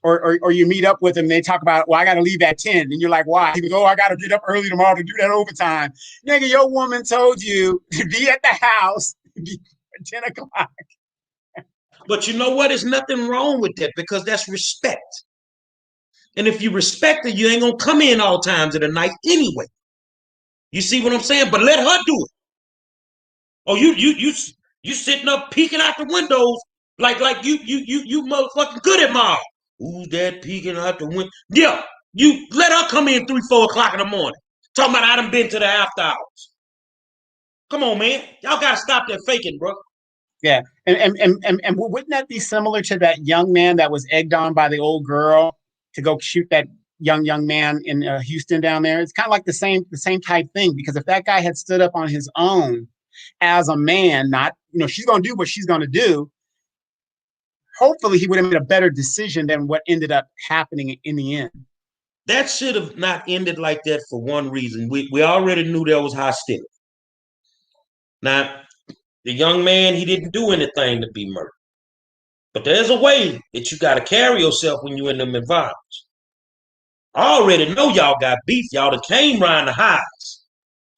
Or you meet up with them, they talk about, well, I got to leave at 10. And you're like, why? He goes, oh, I got to get up early tomorrow to do that overtime. Nigga, your woman told you to be at the house at 10 o'clock. But you know what? There's nothing wrong with that because that's respect. And if you respect her, you ain't going to come in all times of the night anyway. You see what I'm saying? But let her do it. Oh, you sitting up peeking out the windows like you motherfucking good at mom. Who's that peeking out the window? Yeah, you let her come in 3-4 o'clock in the morning. Talking about I done been to the after hours. Come on, man. Y'all gotta stop that faking, bro. Yeah. And wouldn't that be similar to that young man that was egged on by the old girl to go shoot that young man in Houston down there? It's kind of like the same type thing, because if that guy had stood up on his own as a man, not, she's going to do what she's going to do, hopefully he would have made a better decision than what ended up happening in the end. That should have not ended like that for one reason. We already knew there was hostility. Now, the young man, he didn't do anything to be murdered. But there's a way that you got to carry yourself when you're in them environments. I already know y'all got beef. Y'all that came round the house.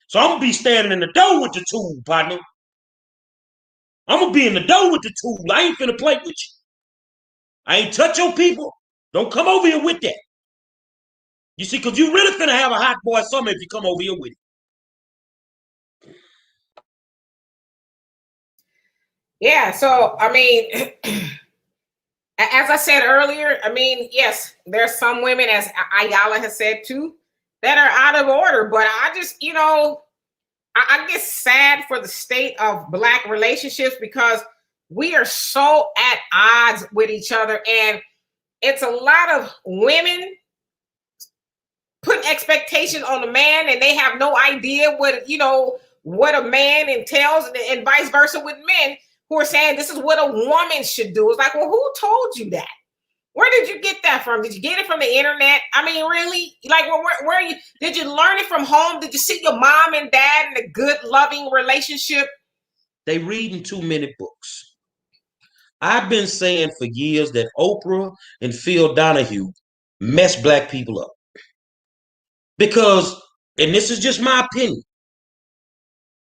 So I'm going to be standing in the door with the tool, partner. I'm going to be in the door with the tool. I ain't finna play with you. I ain't touch your people. Don't come over here with that. You see, because you really finna have a hot boy summer if you come over here with it. Yeah, so, I mean, as I said earlier, I mean, yes, there's some women, as Ayala has said too, that are out of order. But I just, I get sad for the state of Black relationships because we are so at odds with each other. And it's a lot of women putting expectation on a man and they have no idea what a man entails, and vice versa with men who are saying this is what a woman should do. It's like, well, who told you that? Where did you get that from? Did you get it from the internet? I mean, really? Like, where you did you learn it from home? Did you see your mom and dad in a good, loving relationship? They reading too many books. I've been saying for years that Oprah and Phil Donahue mess Black people up. Because, and this is just my opinion,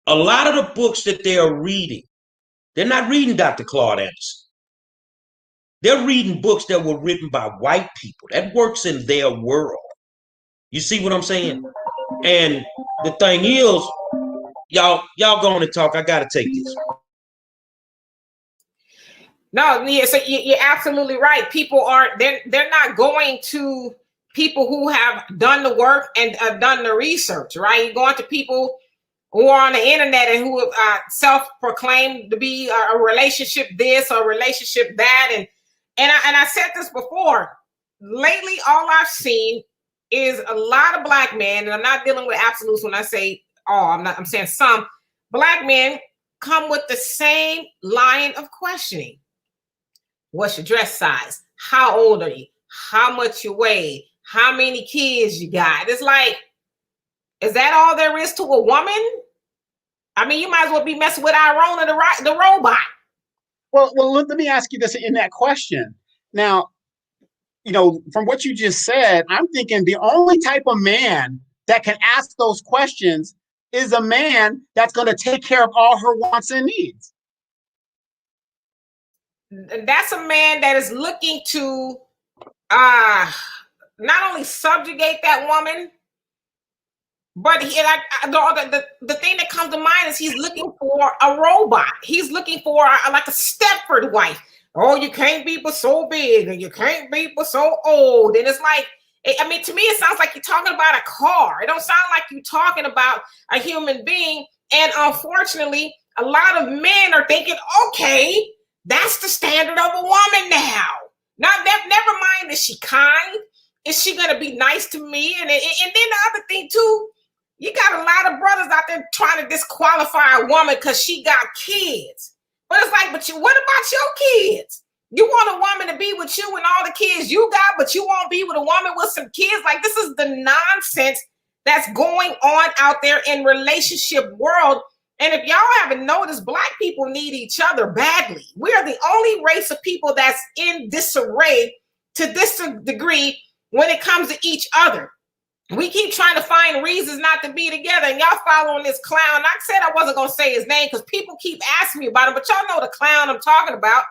a lot of the books that they are reading, they're not reading Dr. Claude Anderson. They're reading books that were written by white people. That works in their world. You see what I'm saying? And the thing is, y'all go on and talk. I gotta take this. No, yeah, so you're absolutely right. People aren't, they're not going to people who have done the work and done the research, right? You're going to people who are on the internet and who have self-proclaimed to be a relationship this or a relationship that. And I said this before. Lately, all I've seen is a lot of Black men, and I'm not dealing with absolutes when I say all. I'm saying some Black men come with the same line of questioning. What's your dress size? How old are you? How much you weigh? How many kids you got? It's like, is that all there is to a woman? I mean, you might as well be messing with Irona the robot. Well, let me ask you this in that question. Now, from what you just said, I'm thinking the only type of man that can ask those questions is a man that's going to take care of all her wants and needs. That's a man that is looking to not only subjugate that woman, but the thing that comes to mind is he's looking for a robot. He's looking for like a Stepford wife. Oh, you can't be but so big, and you can't be but so old. And it's like, I mean, to me, it sounds like you're talking about a car. It don't sound like you're talking about a human being. And unfortunately, a lot of men are thinking, okay, that's the standard of a woman now. Never mind, is she kind? Is she going to be nice to me? And then the other thing, too, you got a lot of brothers out there trying to disqualify a woman because she got kids. But it's like, what about your kids? You want a woman to be with you and all the kids you got, but you won't be with a woman with some kids? Like, this is the nonsense that's going on out there in relationship world. And if y'all haven't noticed, Black people need each other badly. We are the only race of people that's in disarray to this degree when it comes to each other. We keep trying to find reasons not to be together, and y'all following this clown. I said I wasn't going to say his name because people keep asking me about him, but y'all know the clown I'm talking about.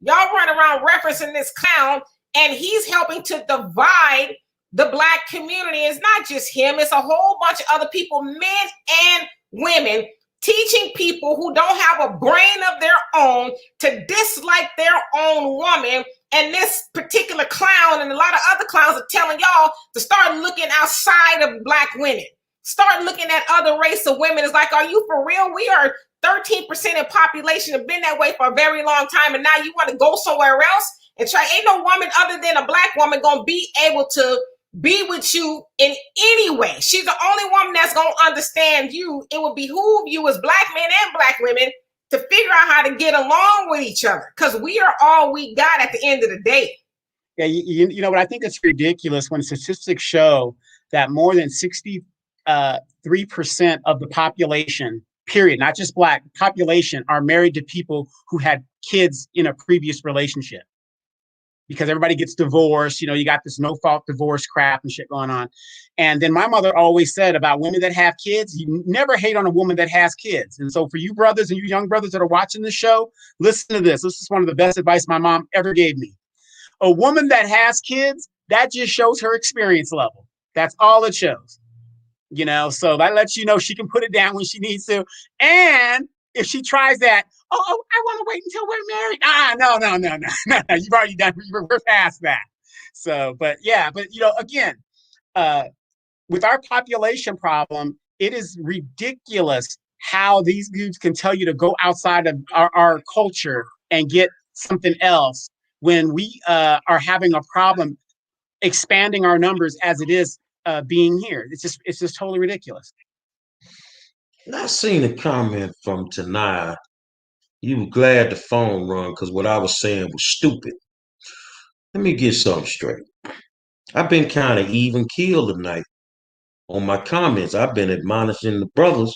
Y'all run around referencing this clown, and he's helping to divide the Black community. It's not just him. It's a whole bunch of other people, men and women, teaching people who don't have a brain of their own to dislike their own woman. And this particular clown and a lot of other clowns are telling y'all to start looking outside of Black women. Start looking at other race of women. It's like, are you for real? We are 13% in population, have been that way for a very long time. And now you want to go somewhere else and try. Ain't no woman other than a Black woman going to be able to be with you in any way. She's the only woman that's going to understand you. It would behoove you as Black men and Black women to figure out how to get along with each other, because we are all we got at the end of the day. Yeah, you know what? I think it's ridiculous when statistics show that more than 63% of the population, period, not just Black population, are married to people who had kids in a previous relationship. Because everybody gets divorced, you got this no-fault divorce crap and shit going on. And then my mother always said about women that have kids, you never hate on a woman that has kids. And so for you brothers and you young brothers that are watching this show, listen to this. This is one of the best advice my mom ever gave me. A woman that has kids, that just shows her experience level. That's all it shows. So that lets you know she can put it down when she needs to. And if she tries that, oh, I want to wait until we're married. No. You've already done. We're past that. So, but again, with our population problem, it is ridiculous how these dudes can tell you to go outside of our culture and get something else when we are having a problem expanding our numbers as it is being here. It's just totally ridiculous. I seen a comment from Tanaya. You were glad the phone rung because what I was saying was stupid. Let me get something straight. I've been kind of even keeled tonight on my comments. I've been admonishing the brothers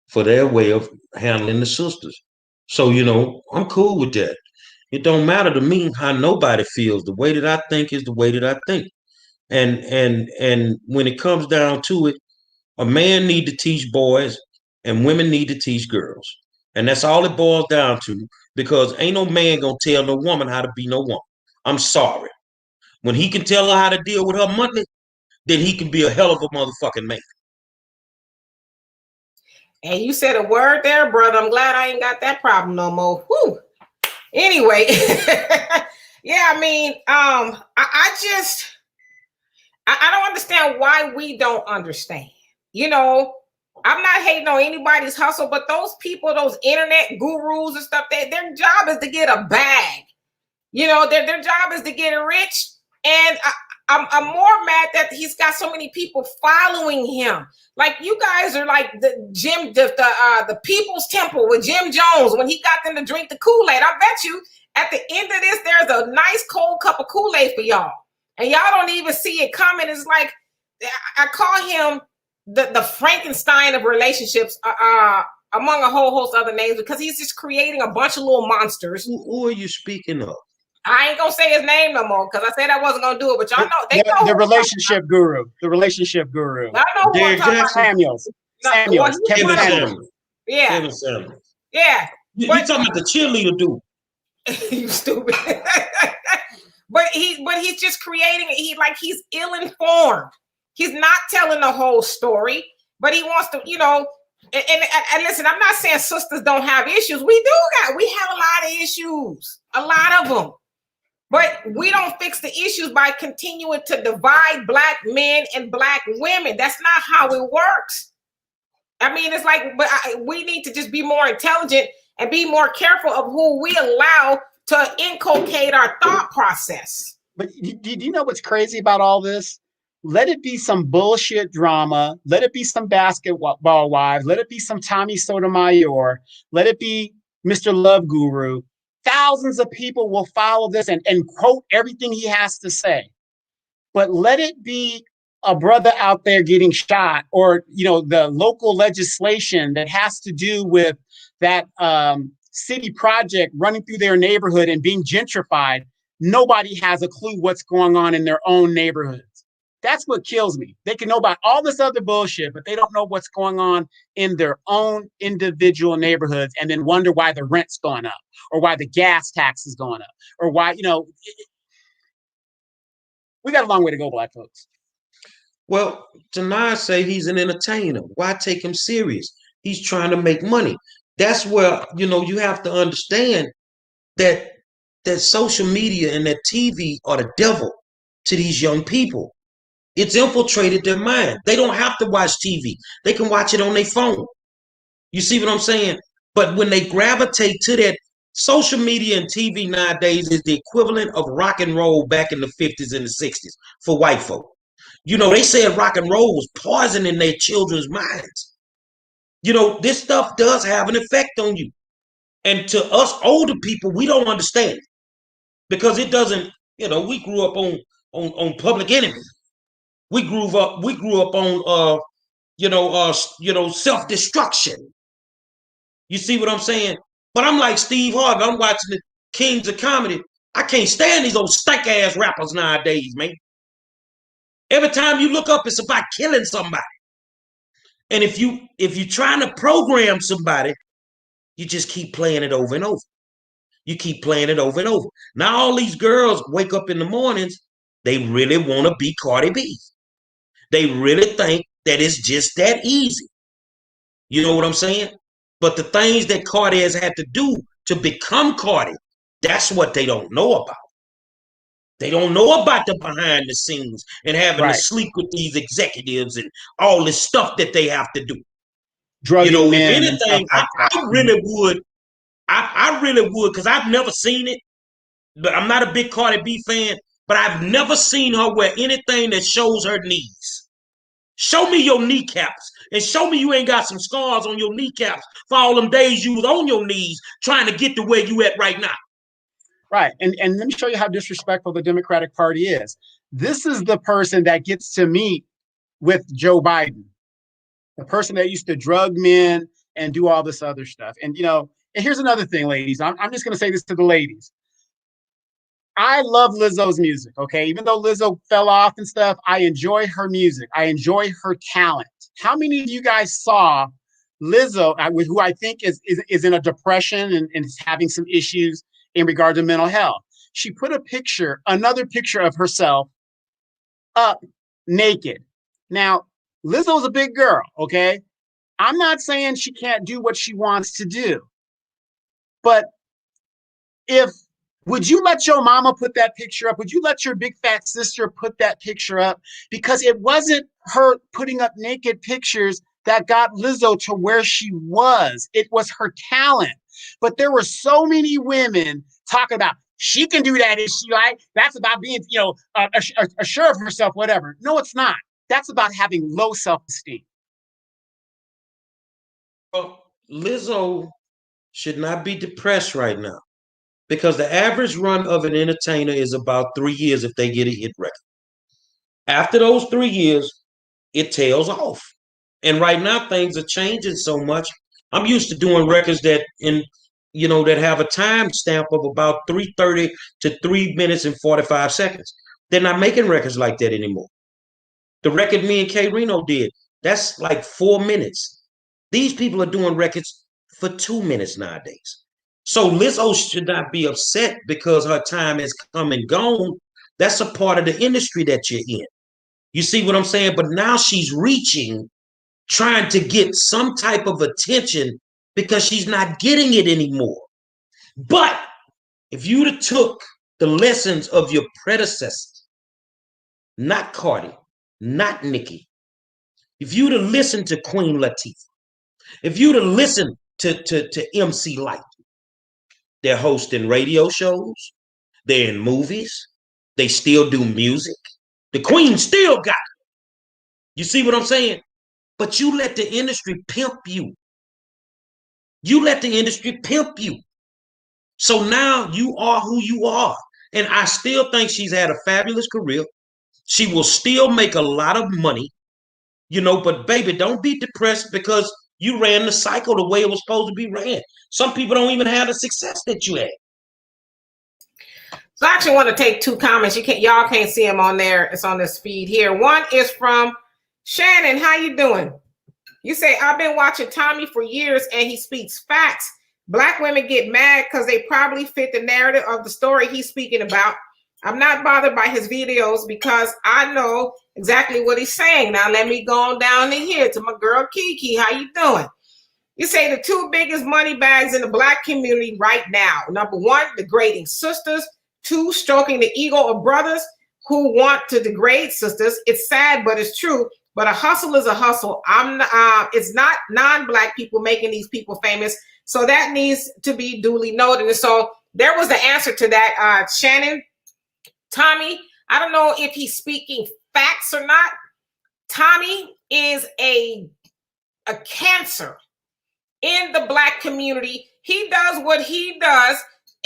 for their way of handling the sisters. So, I'm cool with that. It don't matter to me how nobody feels. The way that I think is the way that I think. And when it comes down to it, a man need to teach boys and women need to teach girls. And that's all it boils down to, because ain't no man gonna tell no woman how to be no woman. I'm sorry. When he can tell her how to deal with her money, then he can be a hell of a motherfucking man. And you said a word there, brother. I'm glad I ain't got that problem no more. Whew. Anyway, yeah, I mean, I don't understand why we don't understand. I'm not hating on anybody's hustle, but those people, those internet gurus and stuff, their job is to get a bag. Their job is to get rich. And I'm more mad that he's got so many people following him. Like, you guys are like the People's Temple with Jim Jones when he got them to drink the Kool-Aid. I bet you at the end of this, there's a nice cold cup of Kool-Aid for y'all. And y'all don't even see it coming. It's like, I call him the Frankenstein of relationships, among a whole host of other names, because he's just creating a bunch of little monsters. Who are you speaking of? I ain't gonna say his name no more because I said I wasn't gonna do it, but y'all know they know the relationship guru. The relationship guru. I know who I'm Derrick talking about. Jackson. Samuels. No, Samuels. well, Kevin Kevin Samuels. Samuels. Yeah, Kevin Samuels. yeah. You But talking about the cheerleader dude? you stupid. but he's just creating it. He's ill-informed. He's not telling the whole story, but he wants to, and listen, I'm not saying sisters don't have issues. We have a lot of issues, a lot of them. But we don't fix the issues by continuing to divide Black men and Black women. That's not how it works. I mean, it's like, we need to just be more intelligent and be more careful of who we allow to inculcate our thought process. But do you know what's crazy about all this? Let it be some bullshit drama. Let it be some basketball wives. Let it be some Tommy Sotomayor. Let it be Mr. Love Guru. Thousands of people will follow this and quote everything he has to say. But let it be a brother out there getting shot, or the local legislation that has to do with that city project running through their neighborhood and being gentrified. Nobody has a clue what's going on in their own neighborhoods. That's what kills me. They can know about all this other bullshit, but they don't know what's going on in their own individual neighborhoods, and then wonder why the rent's going up, or why the gas tax is going up, or why, we got a long way to go, Black folks. Well, Tanai say he's an entertainer. Why take him serious? He's trying to make money. That's where, you have to understand that social media and that TV are the devil to these young people. It's infiltrated their mind. They don't have to watch TV. They can watch it on their phone. You see what I'm saying? But when they gravitate to that, social media and TV nowadays is the equivalent of rock and roll back in the 50s and the 60s for white folk. They said rock and roll was poisoning their children's minds. This stuff does have an effect on you. And to us older people, we don't understand it because it doesn't, we grew up on Public Enemy. We grew up on self-destruction. You see what I'm saying? But I'm like Steve Harvey. I'm watching the Kings of Comedy. I can't stand these old stank ass rappers nowadays, man. Every time you look up, it's about killing somebody. And if you're trying to program somebody, you just keep playing it over and over. You keep playing it over and over. Now all these girls wake up in the mornings, they really want to be Cardi B. They really think that it's just that easy. You know what I'm saying? But the things that Cardi has had to do to become Cardi, that's what they don't know about. They don't know about the behind the scenes and having to sleep with these executives and all this stuff that they have to do. Drugging men. If anything, I really would. I really would, because I've never seen it. But I'm not a big Cardi B fan, but I've never seen her wear anything that shows her knees. Show me your kneecaps, and show me you ain't got some scars on your kneecaps for all them days you was on your knees trying to get to where you at right now. Right. And let me show you how disrespectful the Democratic Party is. This is the person that gets to meet with Joe Biden, the person that used to drug men and do all this other stuff. And, and here's another thing, ladies. I'm just going to say this to the ladies. I love Lizzo's music, okay? Even though Lizzo fell off and stuff, I enjoy her music. I enjoy her talent. How many of you guys saw Lizzo, who I think is in a depression and is having some issues in regard to mental health? She put another picture of herself up naked. Now, Lizzo's a big girl, okay? I'm not saying she can't do what she wants to do, but would you let your mama put that picture up? Would you let your big fat sister put that picture up? Because it wasn't her putting up naked pictures that got Lizzo to where she was. It was her talent. But there were so many women talking about, she can do that, is she right? That's about being, assured of herself, whatever. No, it's not. That's about having low self-esteem. Well, Lizzo should not be depressed right now, because the average run of an entertainer is about 3 years if they get a hit record. After those 3 years, it tails off. And right now, things are changing so much. I'm used to doing records that in that have a time stamp of about 3:30 to 3 minutes and 45 seconds. They're not making records like that anymore. The record me and K Reno did, that's like 4 minutes. These people are doing records for 2 minutes nowadays. So Lizzo should not be upset because her time has come and gone. That's a part of the industry that you're in. You see what I'm saying? But now she's reaching, trying to get some type of attention because she's not getting it anymore. But if you'd have took the lessons of your predecessors, not Cardi, not Nicki, if you'd have listened to Queen Latifah, if you'd have listened to MC Light, they're hosting radio shows, they're in movies, they still do music. The Queen still got it. You see what I'm saying? But you let the industry pimp you. You let the industry pimp you. So now you are who you are. And I still think she's had a fabulous career. She will still make a lot of money, but baby, don't be depressed because you ran the cycle the way it was supposed to be ran. Some people don't even have the success that you had. So I actually want to take two comments. Y'all can't see them on there. It's on this feed here. One is from Shannon. How you doing? You say, I've been watching Tommy for years and he speaks facts. Black women get mad because they probably fit the narrative of the story he's speaking about. I'm not bothered by his videos because I know exactly what he's saying. Now let me go on down in here to my girl Kiki. How you doing? You say the two biggest money bags in the Black community right now. Number one, degrading sisters. Two, stroking the ego of brothers who want to degrade sisters. It's sad, but it's true. But a hustle is a hustle. It's not non-Black people making these people famous. So that needs to be duly noted. And so there was the answer to that, Shannon. Tommy, I don't know if he's speaking facts or not. Tommy is a cancer in the Black community. He does what he does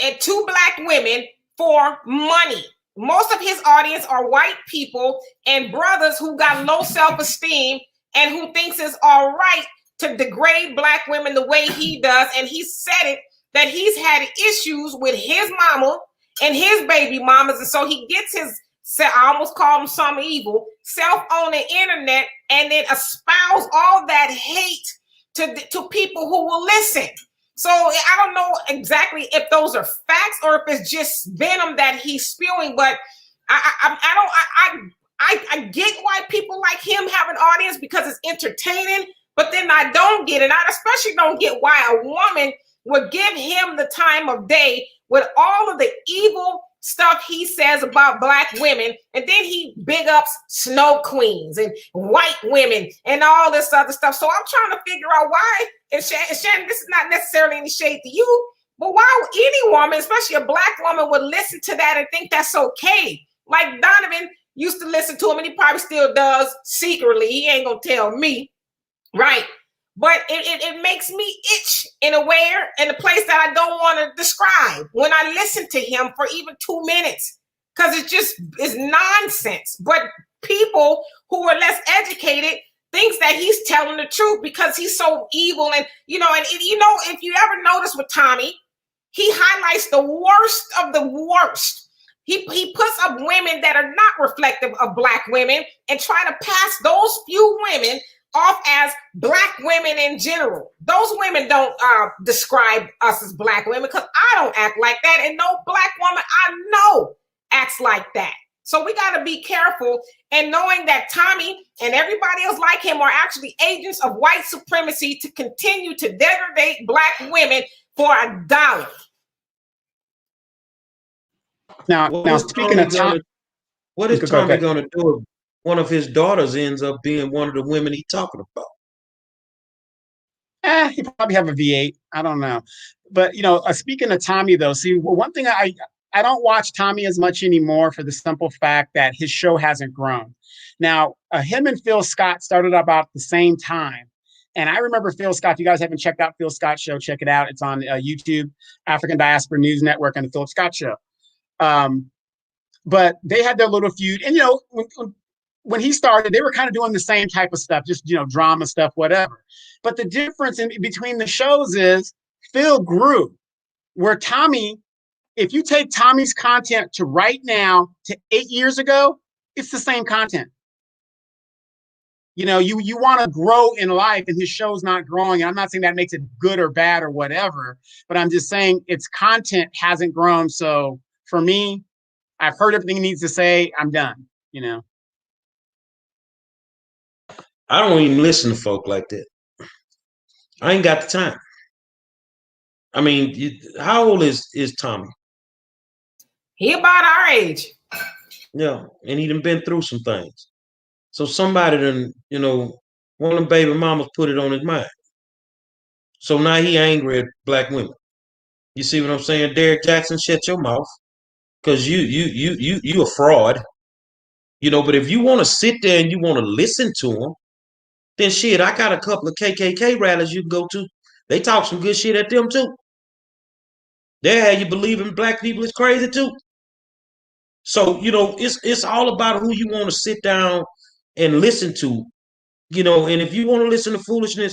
and to Black women for money. Most of his audience are white people and brothers who got low self-esteem and who thinks it's all right to degrade Black women the way he does. And he said it, that he's had issues with his mama and his baby mamas. And so he gets his, I almost call him some evil, self on the internet and then espouse all that hate to people who will listen. So I don't know exactly if those are facts or if it's just venom that he's spewing, but I get why people like him have an audience because it's entertaining, but then I don't get it. I especially don't get why a woman would give him the time of day with all of the evil stuff he says about Black women, and then he big ups snow queens and white women and all this other stuff. So I'm trying to figure out why, and Shannon, this is not necessarily any shade to you, but why any woman, especially a Black woman, would listen to that and think that's okay? Like Donovan used to listen to him, and he probably still does secretly. He ain't gonna tell me, right? But it makes me itch in a way, in a place that I don't want to describe when I listen to him for even 2 minutes, because it's nonsense. But people who are less educated thinks that he's telling the truth because he's so evil. And if you ever notice with Tommy, he highlights the worst of the worst. He puts up women that are not reflective of Black women and try to pass those few women off as Black women in general. Those women don't describe us as Black women because I don't act like that, and no Black woman I know acts like that. So we got to be careful, and knowing that Tommy and everybody else like him are actually agents of white supremacy to continue to degrade Black women for $1. Now speaking of Tommy, what is Tommy going to do if one of his daughters ends up being one of the women he's talking about? He probably have a V8. I don't know. But, speaking of Tommy, though, one thing I don't watch Tommy as much anymore for the simple fact that his show hasn't grown. Now, him and Phil Scott started about the same time. And I remember Phil Scott. If you guys haven't checked out Phil Scott's show, check it out. It's on YouTube, African Diaspora News Network, and the Phil Scott Show. But they had their little feud. And, when he started, they were kind of doing the same type of stuff, just, drama stuff, whatever. But the difference between the shows is Phil grew. Where Tommy, if you take Tommy's content to right now to 8 years ago, it's the same content. You know, you want to grow in life, and his show's not growing. And I'm not saying that makes it good or bad or whatever, but I'm just saying its content hasn't grown. So for me, I've heard everything he needs to say. I'm done, you know. I don't even listen to folk like that. I ain't got the time. I mean, how old is Tommy? He about our age. Yeah, and he done been through some things. So somebody done, you know, one of them baby mamas put it on his mind. So now he angry at black women. You see what I'm saying? Derek Jackson, shut your mouth. Cause you a fraud. You know, but if you want to sit there and you want to listen to him, then shit, I got a couple of KKK rallies you can go to. They talk some good shit at them too. They have you believing black people is crazy too. So, you know, it's all about who you want to sit down and listen to, you know, and if you want to listen to foolishness,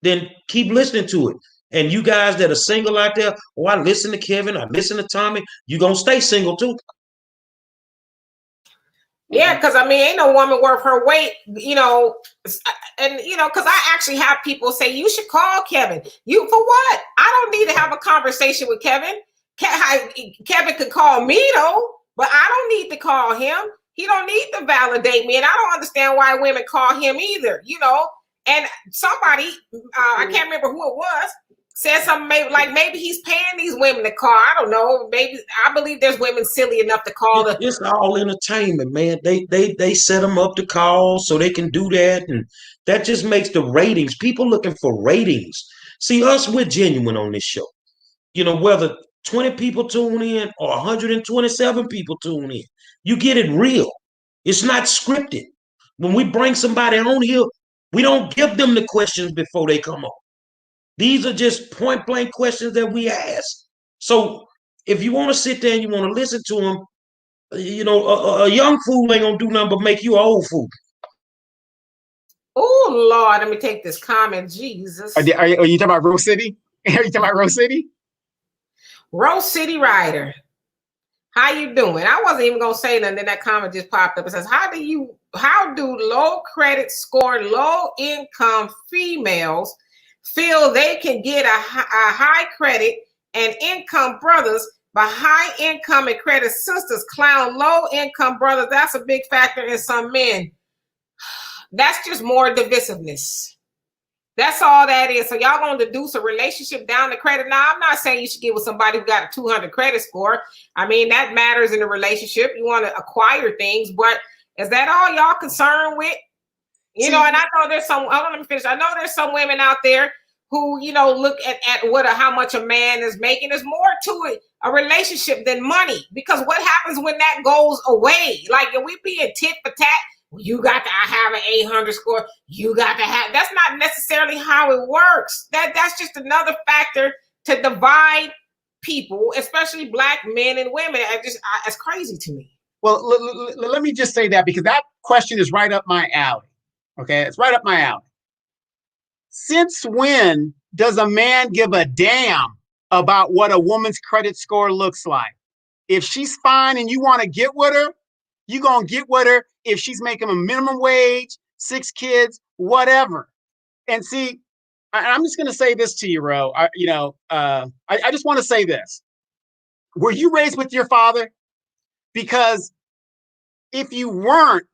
then keep listening to it. And you guys that are single out there, oh, I listen to Kevin, I listen to Tommy, you gonna stay single too. Yeah, because I mean, ain't no woman worth her weight, you know, and you know, because I actually have people say you should call Kevin. You for what? I don't need to have a conversation with Kevin. Kevin could call me though, but I don't need to call him. He don't need to validate me, and I don't understand why women call him either. You know, and somebody, I can't remember who it was, said something maybe he's paying these women to call. I don't know. Maybe I believe there's women silly enough to call. It's all entertainment, man. They set them up to call so they can do that, and that just makes the ratings. People looking for ratings. See, us, we're genuine on this show. You know, whether 20 people tune in or 127 people tune in, you get it real. It's not scripted. When we bring somebody on here, we don't give them the questions before they come on. These are just point blank questions that we ask. So if you want to sit there and you want to listen to them, you know, a young fool ain't gonna do nothing but make you an old fool. Oh Lord, let me take this comment. Jesus. Are you talking about Rose City? Are you talking about Rose City? Rose City Rider. How you doing? I wasn't even gonna say nothing. Then that comment just popped up. It says, how do low credit score, low income females feel they can get a high credit and income brothers, but high income and credit sisters clown low income brothers? That's a big factor in some men. That's just more divisiveness. That's all that is. So y'all going to deduce a relationship down the credit. Now, I'm not saying you should get with somebody who got a 200 credit score. I mean, that matters in a relationship. You want to acquire things, but is that all y'all concerned with? You know, and I know there's some, hold on, let me finish. I know there's some women out there who, you know, look at how much a man is making. There's more to it, a relationship, than money. Because what happens when that goes away? Like, if we being tit for tat, you got to have an 800 score. You got to have. That's not necessarily how it works. That's just another factor to divide people, especially black men and women. It's crazy to me. Well, let me just say that, because that question is right up my alley. Okay, it's right up my alley. Since when does a man give a damn about what a woman's credit score looks like? If she's fine and you want to get with her, you're going to get with her if she's making a minimum wage, 6 kids, whatever. And see, I'm just going to say this to you, Ro. I just want to say this. Were you raised with your father? Because if you weren't,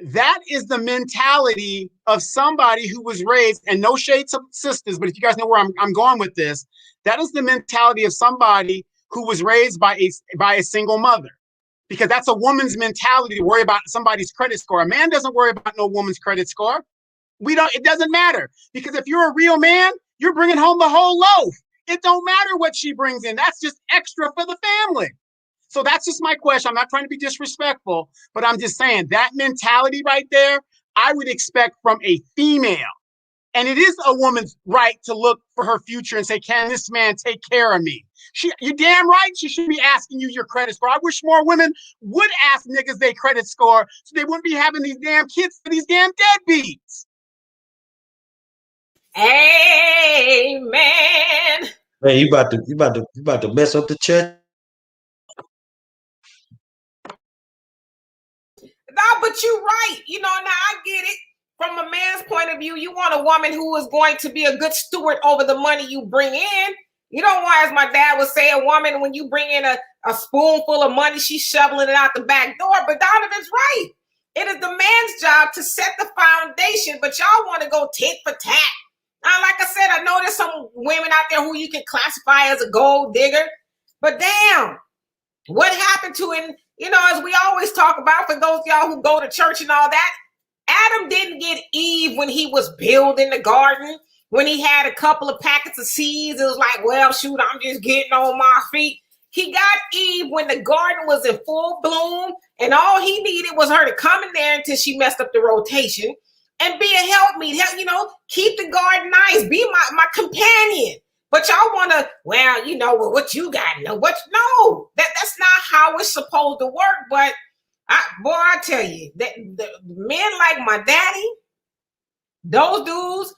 that is the mentality of somebody who was raised, and no shade to sisters, but if you guys know where I'm going with this, that is the mentality of somebody who was raised by a single mother. Because that's a woman's mentality to worry about somebody's credit score. A man doesn't worry about no woman's credit score. It doesn't matter. Because if you're a real man, you're bringing home the whole loaf. It don't matter what she brings in. That's just extra for the family. So that's just my question. I'm not trying to be disrespectful, but I'm just saying that mentality right there, I would expect from a female. And it is a woman's right to look for her future and say, can this man take care of me? You're damn right she should be asking you your credit score. I wish more women would ask niggas their credit score so they wouldn't be having these damn kids for these damn deadbeats. Amen. Man, you about to mess up the church. No, but you're right. You know, now I get it. From a man's point of view, you want a woman who is going to be a good steward over the money you bring in. You don't want, as my dad would say, a woman, when you bring in a spoonful of money, she's shoveling it out the back door. But Donovan's right. It is the man's job to set the foundation, but y'all want to go tit for tat. Now, like I said, I know there's some women out there who you can classify as a gold digger, but damn, what happened to it? You know, as we always talk about, for those of y'all who go to church and all that, Adam didn't get Eve when he was building the garden, when he had a couple of packets of seeds. It was like, well, shoot, I'm just getting on my feet. He got Eve when the garden was in full bloom, and all he needed was her to come in there until she messed up the rotation and be a helpmeet, you know, keep the garden nice, be my companion. But y'all want to, well, you know, well, what you got? No, that's not how it's supposed to work. But I tell you, that the men like my daddy, those dudes,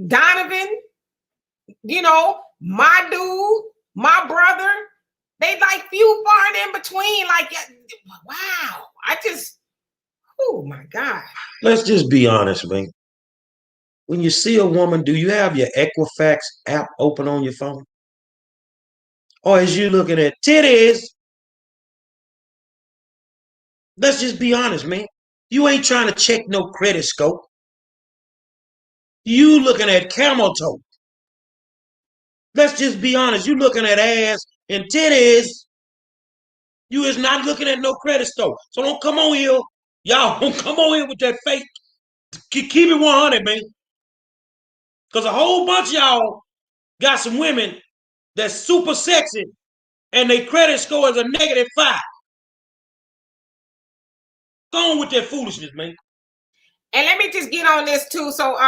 Donovan, you know, my dude, my brother, they like few far and in between. Like, wow, oh my God. Let's just be honest, man. When you see a woman, do you have your Equifax app open on your phone? Or is you looking at titties? Let's just be honest, man. You ain't trying to check no credit score. You looking at camel toe. Let's just be honest. You looking at ass and titties. You is not looking at no credit score. So don't come on here. Y'all don't come on here with that fake. Keep it 100, man. Because a whole bunch of y'all got some women that's super sexy and their credit score is a -5. Go on with that foolishness, man. And let me just get on this too. So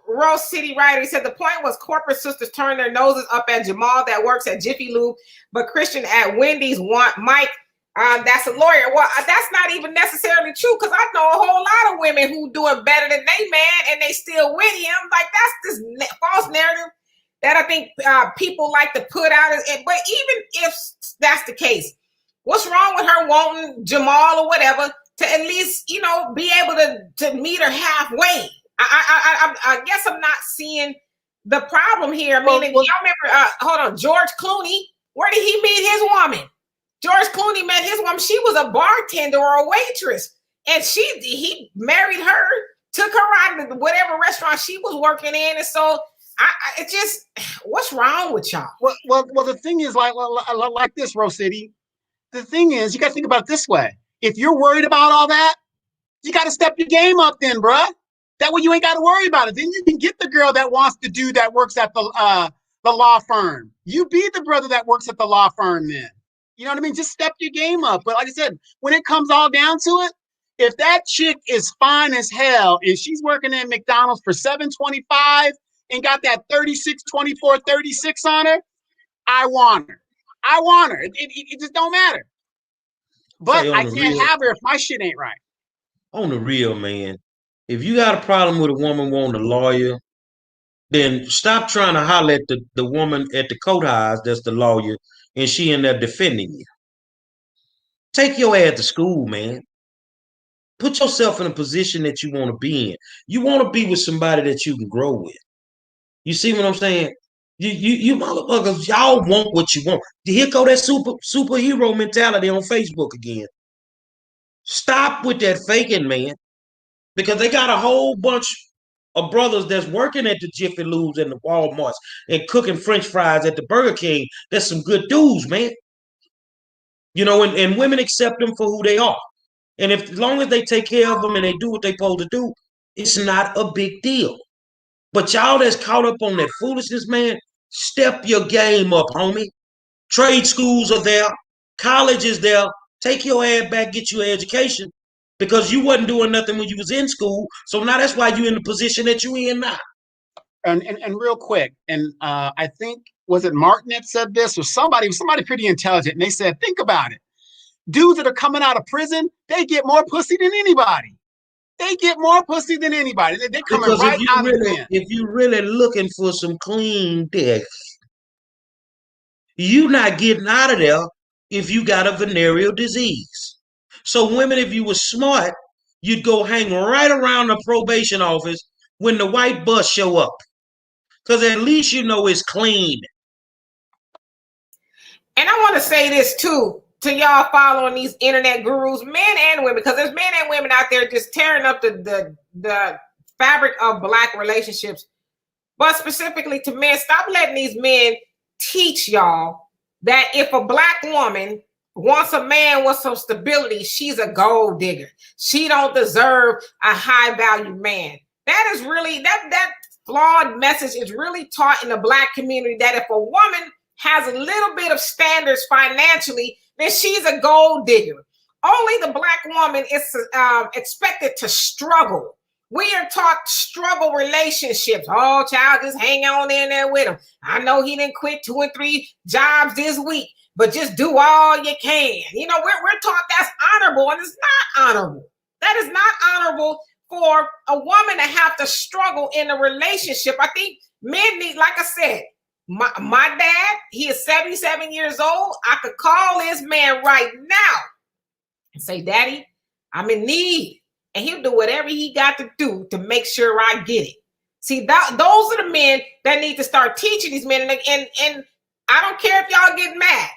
Rose City Writer, he said the point was corporate sisters turn their noses up at Jamal that works at Jiffy Lube, but Christian at Wendy's want Mike. That's a lawyer. Well, that's not even necessarily true, because I know a whole lot of women who do it better than they man and they still with him. Like, that's this false narrative that I think people like to put out. But even if that's the case, what's wrong with her wanting Jamal or whatever to at least, you know, be able to meet her halfway? I guess I'm not seeing the problem here. I mean, y'all remember, hold on, George Clooney, where did he meet his woman? George Clooney met his woman. She was a bartender or a waitress, and he married her, took her out to whatever restaurant she was working in. And so it just, what's wrong with y'all? Well, the thing is, like this, Rose City. The thing is, you got to think about it this way. If you're worried about all that, you got to step your game up then, bruh. That way you ain't got to worry about it. Then you can get the girl that wants to do that works at the law firm. You be the brother that works at the law firm then. You know what I mean? Just step your game up. But like I said, when it comes all down to it, if that chick is fine as hell and she's working at McDonald's for $7.25 and got that 36, 24, 36 on her, I want her. I want her. It just don't matter. But I can't have her if my shit ain't right. On the real, man, if you got a problem with a woman wanting a lawyer, then stop trying to holler at the woman at the courthouse that's the lawyer and she in there defending you. Take your ass to school, man. Put yourself in a position that you want to be in. You want to be with somebody that you can grow with. You see what I'm saying? You motherfuckers, y'all want what you want. Here go that superhero mentality on Facebook again. Stop with that faking, man. Because they got a whole bunch of brothers that's working at the Jiffy Lubes and the Walmarts and cooking French fries at the Burger King. That's some good dudes, man. You know, and women accept them for who they are. And as long as they take care of them and they do what they're supposed to do, it's not a big deal. But y'all that's caught up on that foolishness, man, step your game up, homie. Trade schools are there. College is there. Take your ass back, get you an education. Because you wasn't doing nothing when you was in school. So now that's why you're in the position that you in now. And real quick, and I think, was it Martin that said this, or somebody pretty intelligent, and they said, think about it. Dudes that are coming out of prison, they get more pussy than anybody. They get more pussy than anybody. They're coming right out of the pen. If you're really looking for some clean dick, you're not getting out of there if you got a venereal disease. So women, if you were smart, you'd go hang right around the probation office when the white bus show up. Because at least you know it's clean. And I want to say this too to y'all following these internet gurus, men and women, because there's men and women out there just tearing up the fabric of Black relationships. But specifically to men, stop letting these men teach y'all that if a Black woman wants a man with some stability, she's a gold digger. She don't deserve a high value man. That is really that flawed message is really taught in the Black community, that if a woman has a little bit of standards financially, then she's a gold digger. Only the Black woman is expected to struggle. We are taught struggle relationships. Oh, child, just hang on in there with him. I know he didn't quit 2 and 3 jobs this week, but just do all you can. You know, we're taught that's honorable, and it's not honorable. That is not honorable for a woman to have to struggle in a relationship. I think men need, like I said, my dad, he is 77 years old. I could call this man right now and say, Daddy, I'm in need. And he'll do whatever he got to do to make sure I get it. See, those are the men that need to start teaching these men. And I don't care if y'all get mad,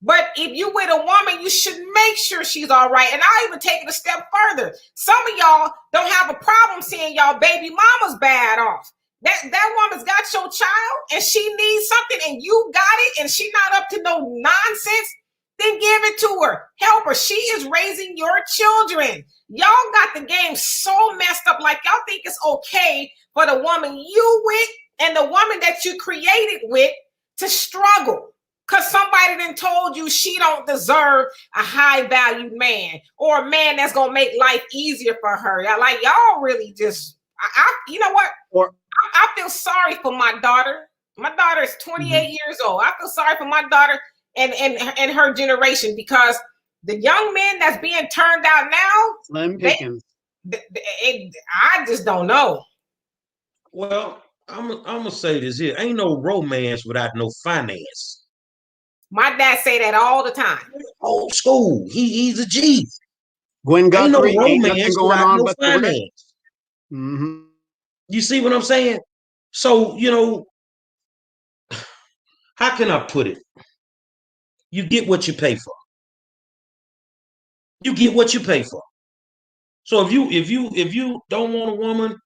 but if you with a woman, you should make sure she's all right. And I'll even take it a step further. Some of y'all don't have a problem seeing y'all baby mama's bad off. That woman's got your child and she needs something and you got it and she not up to no nonsense, then give it to her. Help her. She is raising your children. Y'all got the game so messed up. Like y'all think it's okay for the woman you with and the woman that you created with to struggle because somebody then told you she don't deserve a high valued man or a man that's going to make life easier for her. Like y'all really just, you know what? I feel sorry for my daughter. My daughter is 28 years old. I feel sorry for my daughter and her generation because the young men that's being turned out now, slim pickings. I just don't know. Well, I'm gonna say this here: ain't no romance without no finance. My dad say that all the time. Old school. He's a G. Gwen Guthrie, ain't no romance without no finance. Mm-hmm. You see what I'm saying? So, you know, how can I put it? You get what you pay for. You get what you pay for. So if you don't want a woman,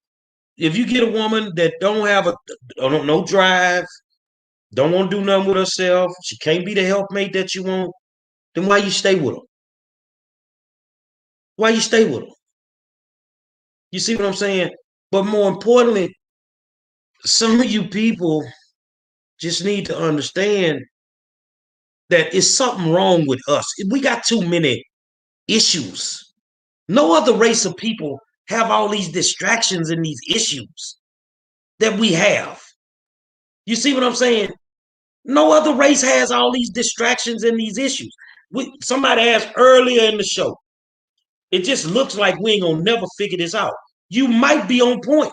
if you get a woman that don't have no drive, don't want to do nothing with herself, she can't be the helpmate that you want, then why you stay with her? Why you stay with her? You see what I'm saying? But more importantly, some of you people just need to understand that it's something wrong with us. We got too many issues. No other race of people have all these distractions and these issues that we have. You see what I'm saying? No other race has all these distractions and these issues. Somebody asked earlier in the show, it just looks like we ain't gonna never figure this out. You might be on point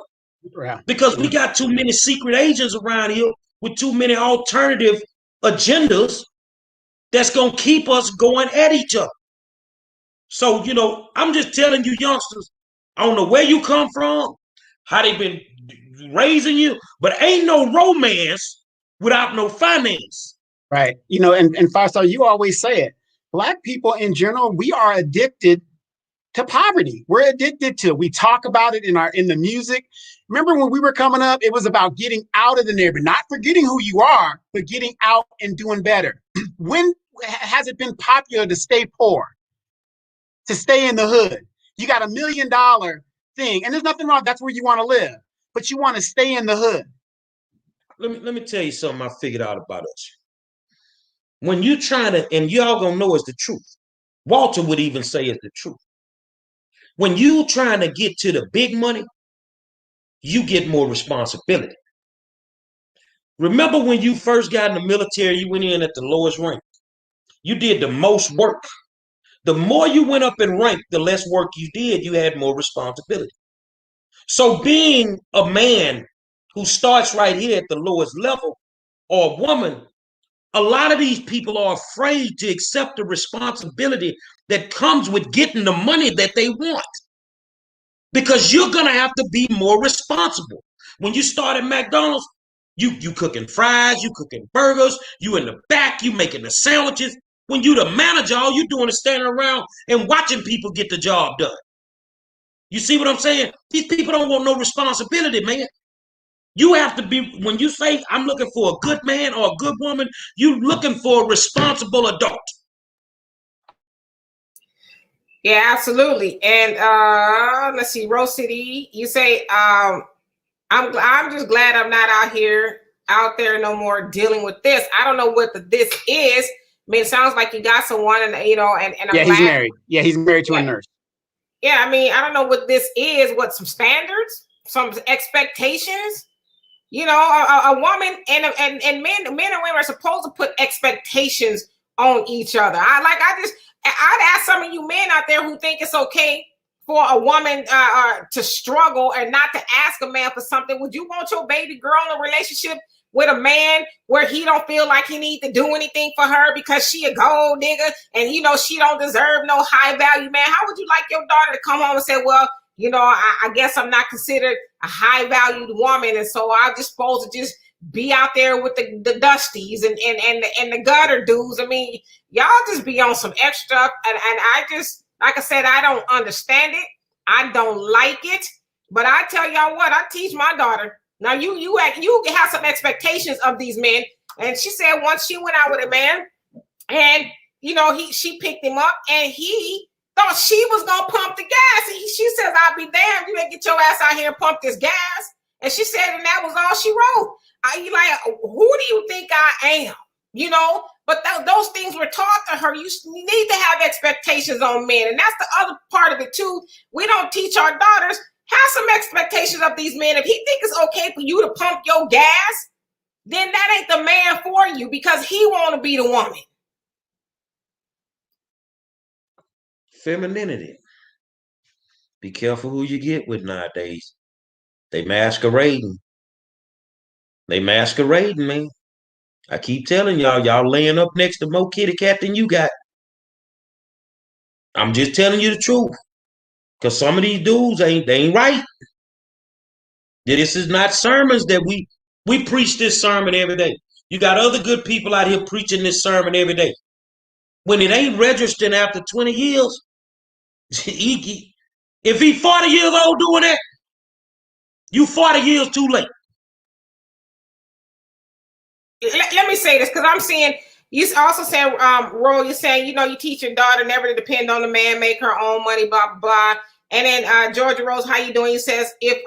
because we got too many secret agents around here with too many alternative agendas that's gonna keep us going at each other. So, you know, I'm just telling you youngsters, I don't know where you come from, how they been raising you, but ain't no romance without no finance. Right. You know, and 5-star, you always say it. Black people in general, we are addicted to poverty. We're addicted to it. We talk about it in the music. Remember when we were coming up, it was about getting out of the neighborhood, not forgetting who you are, but getting out and doing better. When has it been popular to stay poor? To stay in the hood? You got $1 million thing, and there's nothing wrong. That's where you want to live, but you want to stay in the hood. Let me tell you something I figured out about us. When you're trying to, and y'all gonna know it's the truth. Walter would even say it's the truth. When you trying to get to the big money, you get more responsibility. Remember when you first got in the military, you went in at the lowest rank. You did the most work. The more you went up in rank, the less work you did, you had more responsibility. So being a man who starts right here at the lowest level, or a woman A lot of these people are afraid to accept the responsibility that comes with getting the money that they want, because you're going to have to be more responsible. When you start at McDonald's, you cooking fries, you cooking burgers, you in the back, you making the sandwiches. When you the manager, all you doing is standing around and watching people get the job done. You see what I'm saying? These people don't want no responsibility, man. You have to be, when you say I'm looking for a good man or a good woman, you looking for a responsible adult. Yeah, absolutely. And let's see, Rose City, you say I'm just glad I'm not out there no more dealing with this. I don't know what this is. I mean, it sounds like you got someone, and and I'm yeah, glad. he's married. Yeah, he's married to a nurse. Yeah, I mean, I don't know what this is. What, some standards, some expectations? You know, a woman and men and women are supposed to put expectations on each other. I'd ask some of you men out there who think it's okay for a woman to struggle and not to ask a man for something. Would you want your baby girl in a relationship with a man where he don't feel like he need to do anything for her because she a gold nigga and you know she don't deserve no high value man? How would you like your daughter to come home and say, well, you know, I guess I'm not considered a high valued woman, and so I'm just supposed to just be out there with the dusties and the gutter dudes? I mean, y'all just be on some extra, and I just, like I said, I don't understand it. I don't like it. But I tell y'all what, I teach my daughter. Now you have some expectations of these men. And she said once she went out with a man, and you know, she picked him up, and he thought she was gonna pump the gas. She says, "I'll be damned, you ain't get your ass out here and pump this gas." And she said, and that was all she wrote. You like, who do you think I am? You know, but those things were taught to her. You need to have expectations on men, and that's the other part of it too. We don't teach our daughters. Have some expectations of these men. If he think it's okay for you to pump your gas, then that ain't the man for you, because he want to be the woman. Femininity. Be careful who you get with nowadays. They masquerading. They masquerading, man. I keep telling y'all laying up next to more kitty cat than you got. I'm just telling you the truth. Because some of these dudes they ain't right. This is not sermons that we preach this sermon every day. You got other good people out here preaching this sermon every day. When it ain't registering after 20 years, if he 40 years old doing that, you 40 years too late. Let me say this, because I'm seeing, you also saying, Ro, you're saying, you know, you teach your daughter never to depend on the man, make her own money, blah, blah, blah. And then Georgia Rose, how you doing? You says, if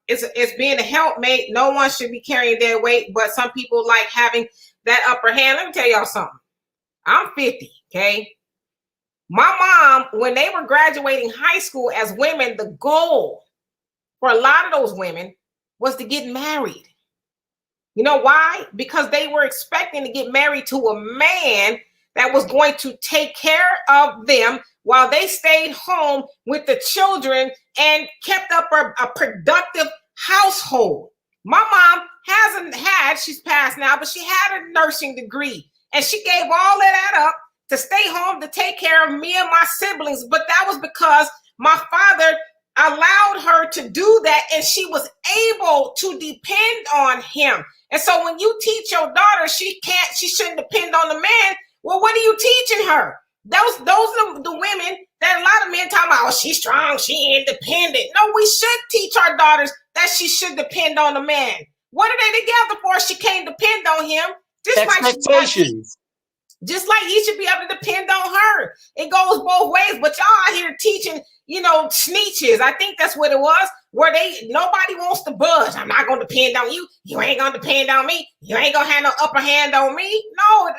it's being a helpmate, no one should be carrying their weight, but some people like having that upper hand. Let me tell y'all something. I'm 50, okay? My mom, when they were graduating high school as women, the goal for a lot of those women was to get married. You know why? Because they were expecting to get married to a man that was going to take care of them while they stayed home with the children and kept up a productive household. My mom she's passed now, but she had a nursing degree, and she gave all of that up to stay home to take care of me and my siblings. But that was because my father allowed her to do that, and she was able to depend on him. And so when you teach your daughter she shouldn't depend on the man, well, what are you teaching her? Those are the women that a lot of men talk about, oh, she's strong, she independent. No, we should teach our daughters that she should depend on the man. What are they together for? She can't depend on him. Expectations. Just like he should be able to depend on her. It goes both ways, but y'all out here teaching, you know, sneeches. I think that's what it was, where nobody wants to budge. I'm not going to depend on you. You ain't going to depend on me. You ain't going to have no upper hand on me. No,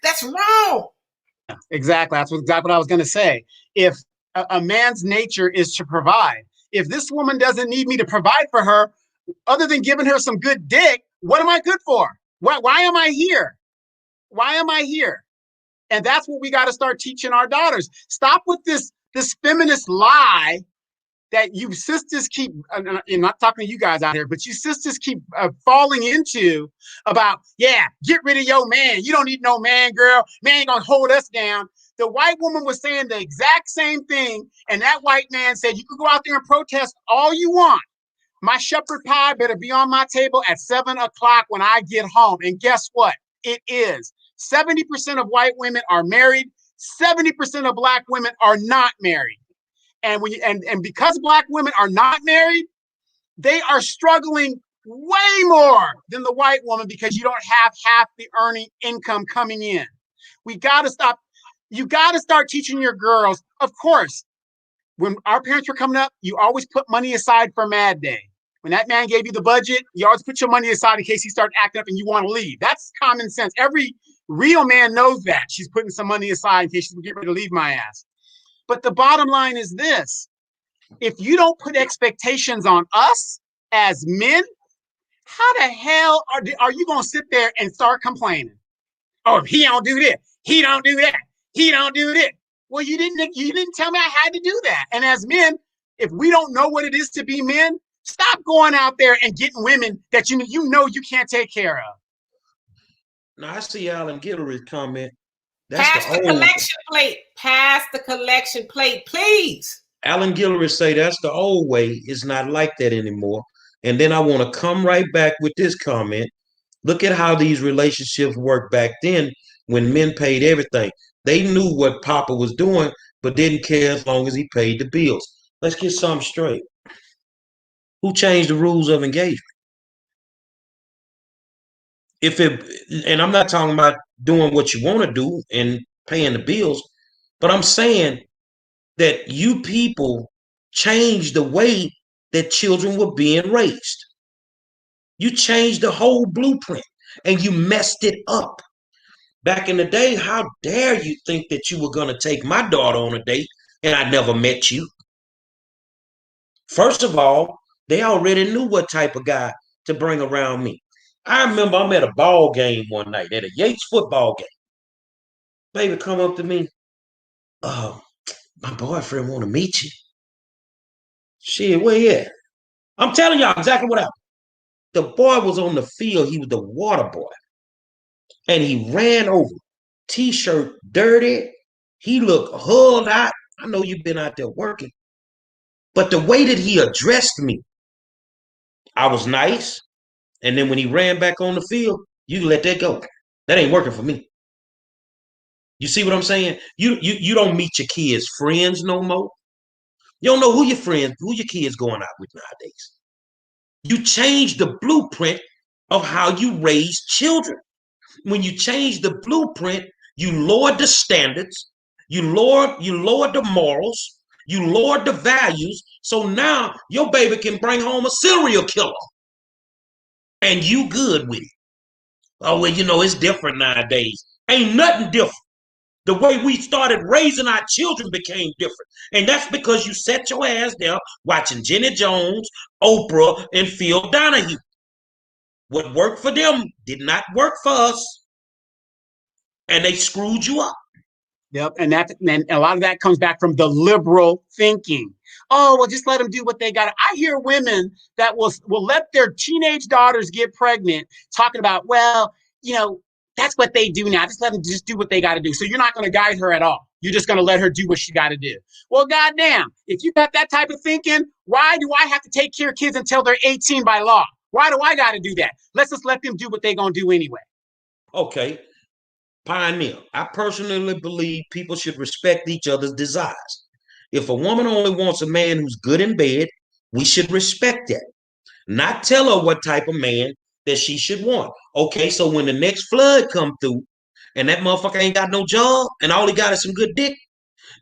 that's wrong. Exactly. That's exactly what I was going to say. If a man's nature is to provide, if this woman doesn't need me to provide for her, other than giving her some good dick, what am I good for? Why am I here? Why am I here? And that's what we got to start teaching our daughters. Stop with this feminist lie that you sisters keep, I'm not talking to you guys out here, but you sisters keep falling into about, yeah, get rid of your man. You don't need no man, girl. Man ain't gonna hold us down. The white woman was saying the exact same thing, and that white man said, you can go out there and protest all you want. My shepherd pie better be on my table at 7 o'clock when I get home. And guess what? It is. 70% of white women are married. 70% of Black women are not married. And and because Black women are not married, they are struggling way more than the white woman because you don't have half the earning income coming in. We got to stop. You got to start teaching your girls. Of course, when our parents were coming up, you always put money aside for Mad Day. When that man gave you the budget, you always put your money aside in case he started acting up and you want to leave. That's common sense. Every real man knows that. She's putting some money aside in case she's getting ready to leave my ass. But the bottom line is this. If you don't put expectations on us as men, how the hell are you going to sit there and start complaining? Oh, he don't do this. He don't do that. He don't do this. Well, you didn't tell me I had to do that. And as men, if we don't know what it is to be men, stop going out there and getting women that you know you can't take care of. Now I see Alan Guillory's comment. Pass the collection plate. Pass the collection plate, please. Alan Guillory say that's the old way. It's not like that anymore. And then I want to come right back with this comment. Look at how these relationships worked back then when men paid everything. They knew what Papa was doing, but didn't care as long as he paid the bills. Let's get something straight. Who changed the rules of engagement? And I'm not talking about doing what you want to do and paying the bills, but I'm saying that you people changed the way that children were being raised. You changed the whole blueprint and you messed it up. Back in the day, how dare you think that you were going to take my daughter on a date and I never met you? First of all, they already knew what type of guy to bring around me. I remember I'm at a ball game one night, at a Yates football game. Baby come up to me. Oh, my boyfriend want to meet you. Shit, where you at? I'm telling y'all exactly what happened. The boy was on the field. He was the water boy. And he ran over. T-shirt dirty. He looked hulled out. I know you've been out there working. But the way that he addressed me, I was nice. And then when he ran back on the field, you can let that go. That ain't working for me. You see what I'm saying? You don't meet your kids' friends no more. You don't know who your kids going out with nowadays. You change the blueprint of how you raise children. When you change the blueprint, you lower the standards, you lower the morals, you lower the values. So now your baby can bring home a serial killer. And you good with it. Oh, well, it's different nowadays. Ain't nothing different. The way we started raising our children became different. And that's because you sat your ass there watching Jenny Jones, Oprah, and Phil Donahue. What worked for them did not work for us. And they screwed you up. Yep, and a lot of that comes back from the liberal thinking. Oh, well, just let them do what they got. I hear women that will let their teenage daughters get pregnant talking about, well, that's what they do now. Just let them just do what they got to do. So you're not going to guide her at all. You're just going to let her do what she got to do. Well, goddamn, if you got that type of thinking, why do I have to take care of kids until they're 18 by law? Why do I got to do that? Let's just let them do what they're going to do anyway. Okay. Pioneer. I personally believe people should respect each other's desires. If a woman only wants a man who's good in bed, we should respect that. Not tell her what type of man that she should want. Okay, so when the next flood come through and that motherfucker ain't got no job and all he got is some good dick,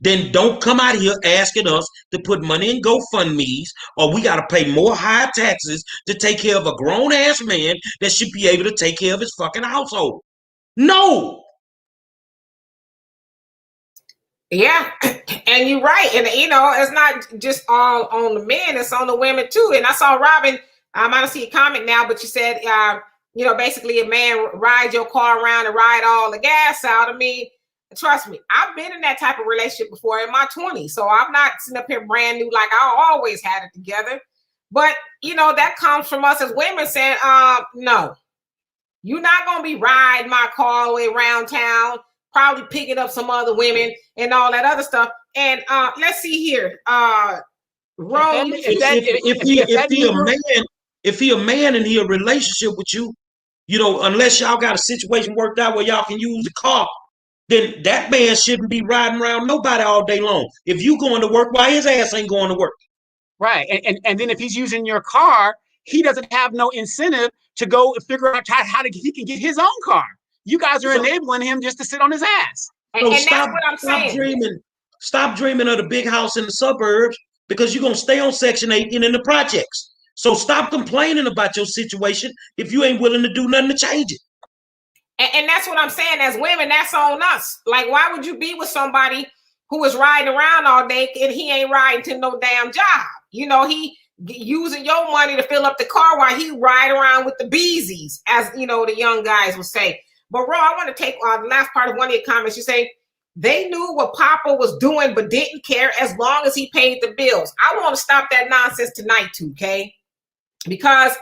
then don't come out here asking us to put money in GoFundMe's or we got to pay more high taxes to take care of a grown-ass man that should be able to take care of his fucking household. No! Yeah, and you're right. And, it's not just all on the men, it's on the women too. And I saw Robin, I don't see a comment now, but you said, basically a man ride your car around and ride all the gas out. I mean, trust me, I've been in that type of relationship before in my 20s. So I'm not sitting up here brand new like I always had it together. But, you know, that comes from us as women saying, no, you're not going to be riding my car all the way around town, probably picking up some other women and all that other stuff. And let's see here. Rose, if he a man and he a relationship with you, you know, unless y'all got a situation worked out where y'all can use the car, then that man shouldn't be riding around nobody all day long. If you going to work, why his ass ain't going to work? Right. And then if he's using your car, he doesn't have no incentive to go figure out he can get his own car. You guys are enabling him just to sit on his ass. And that's what I'm saying. Stop dreaming of the big house in the suburbs, because you're going to stay on Section 8 and in the projects. So stop complaining about your situation if you ain't willing to do nothing to change it. And that's what I'm saying. As women, that's on us. Like, why would you be with somebody who is riding around all day and he ain't riding to no damn job? You know, he using your money to fill up the car while he ride around with the beesies, as, you know, the young guys will say. But, Ro, I want to take the last part of one of your comments. You say, they knew what Papa was doing but didn't care as long as he paid the bills. I want to stop that nonsense tonight, too, okay? Because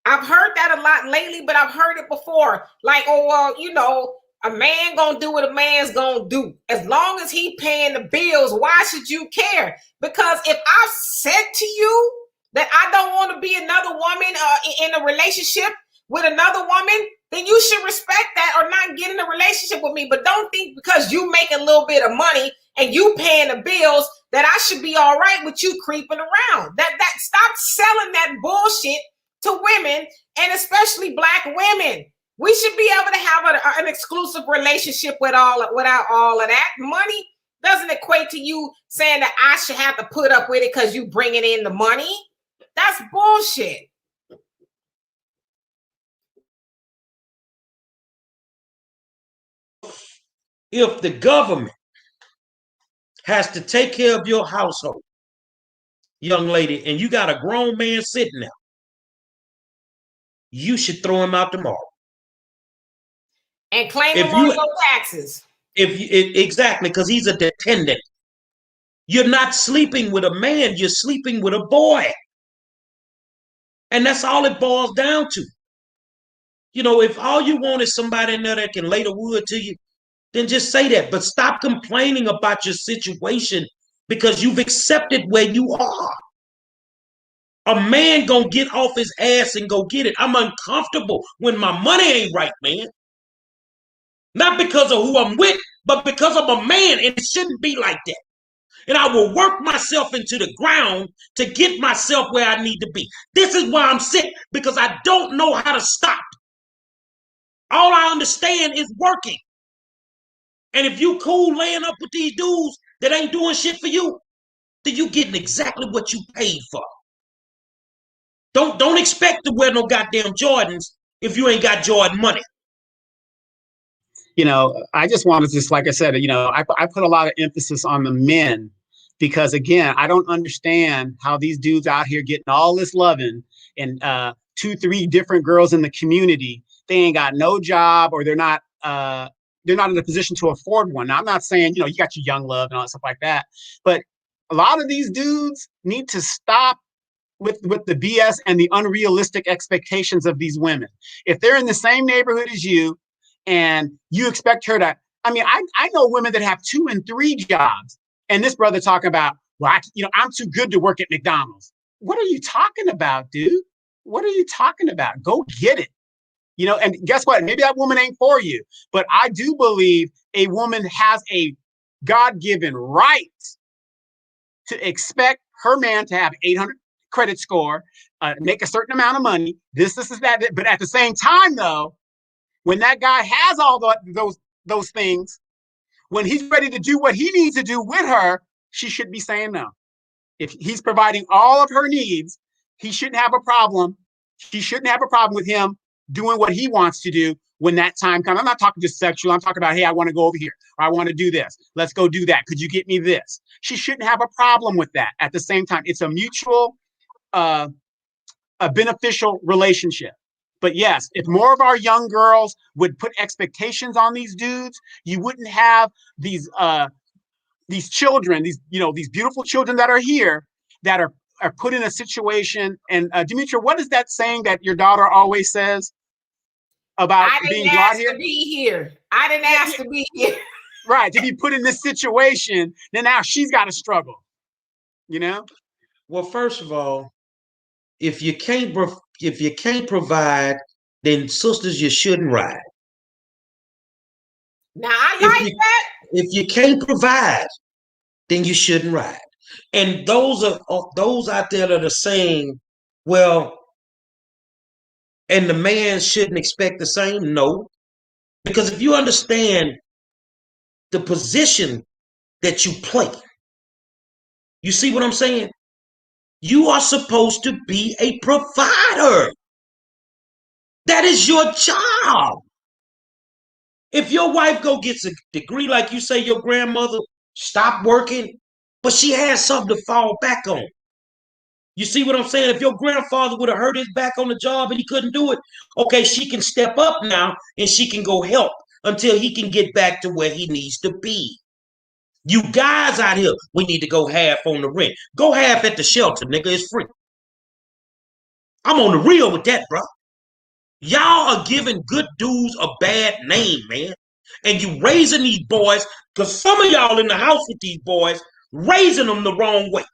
I've heard that a lot lately, but I've heard it before. Like, oh, well, you know, a man gonna do what a man's gonna do. As long as he paying the bills, why should you care? Because if I've said to you that I don't want to be another woman in a relationship with another woman, then you should respect that or not get in a relationship with me. But don't think because you make a little bit of money and you paying the bills that I should be all right with you creeping around. That stop selling that bullshit to women, and especially Black women. We should be able to have an exclusive relationship without all of that. Money doesn't equate to you saying that I should have to put up with it because you bringing in the money. That's bullshit. If the government has to take care of your household, young lady, and you got a grown man sitting there, you should throw him out tomorrow. And claim him on your taxes. Exactly, because he's a dependent. You're not sleeping with a man, you're sleeping with a boy. And that's all it boils down to. You know, if all you want is somebody in there that can lay the wood to you, then just say that. But stop complaining about your situation because you've accepted where you are. A man gonna get off his ass and go get it. I'm uncomfortable when my money ain't right, man. Not because of who I'm with, but because I'm a man, and it shouldn't be like that. And I will work myself into the ground to get myself where I need to be. This is why I'm sick, because I don't know how to stop. All I understand is working. And if you cool laying up with these dudes that ain't doing shit for you, then you getting exactly what you paid for. Don't expect to wear no goddamn Jordans if you ain't got Jordan money. You know, I just wanted to, like I said, you know, I put a lot of emphasis on the men because, again, I don't understand how these dudes out here getting all this loving and 2-3 different girls in the community. They ain't got no job, or they're not in a position to afford one. Now, I'm not saying, you know, you got your young love and all that stuff like that, but a lot of these dudes need to stop with the BS and the unrealistic expectations of these women. If they're in the same neighborhood as you and you expect her to, I mean, I know women that have 2 and 3 jobs, and this brother talking about, well, I'm too good to work at McDonald's. What are you talking about, dude? What are you talking about? Go get it. You know, and guess what? Maybe that woman ain't for you, but I do believe a woman has a God-given right to expect her man to have 800 credit score, make a certain amount of money, this, that. But at the same time, though, when that guy has all those things, when he's ready to do what he needs to do with her, she should be saying no. If he's providing all of her needs, he shouldn't have a problem. She shouldn't have a problem with him doing what he wants to do when that time comes. I'm not talking just sexual. I'm talking about, hey, I want to go over here, or I want to do this. Let's go do that. Could you get me this? She shouldn't have a problem with that. At the same time, it's a mutual, a beneficial relationship. But yes, if more of our young girls would put expectations on these dudes, you wouldn't have these children, these beautiful children that are here that are put in a situation. And Demetra, what is that saying that your daughter always says about I being didn't brought ask here? to be here. I didn't Yeah, ask yeah, to be here. right. To be put in this situation, then now she's got to struggle, you know? Well, first of all, if you can't provide, then sisters, you shouldn't ride. Now I If like you that. if you can't provide, then you shouldn't ride. And those out there that are saying, well, and the man shouldn't expect the same. No, because if you understand the position that you play, you see what I'm saying? You are supposed to be a provider. That is your job. If your wife go gets a degree, like you say, your grandmother stopped working, but she has something to fall back on. You see what I'm saying? If your grandfather would have hurt his back on the job and he couldn't do it, okay, she can step up now and she can go help until he can get back to where he needs to be. You guys out here, we need to go half on the rent. Go half at the shelter, nigga. It's free. I'm on the real with that, bro. Y'all are giving good dudes a bad name, man. And you raising these boys, because some of y'all in the house with these boys, raising them the wrong way.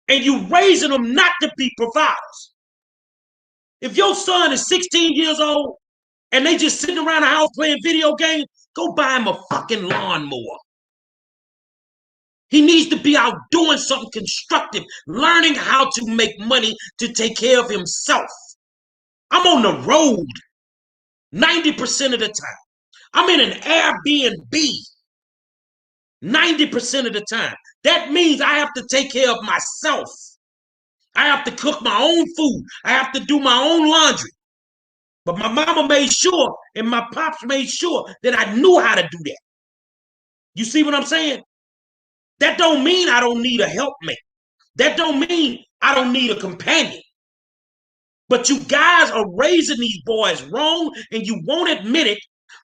And you raising them not to be providers. If your son is 16 years old and they just sitting around the house playing video games, go buy him a fucking lawnmower. He needs to be out doing something constructive, learning how to make money to take care of himself. I'm on the road 90% of the time. I'm in an Airbnb 90% of the time. That means I have to take care of myself. I have to cook my own food. I have to do my own laundry. But my mama made sure and my pops made sure that I knew how to do that. You see what I'm saying? That don't mean I don't need a helpmate. That don't mean I don't need a companion. But you guys are raising these boys wrong and you won't admit it.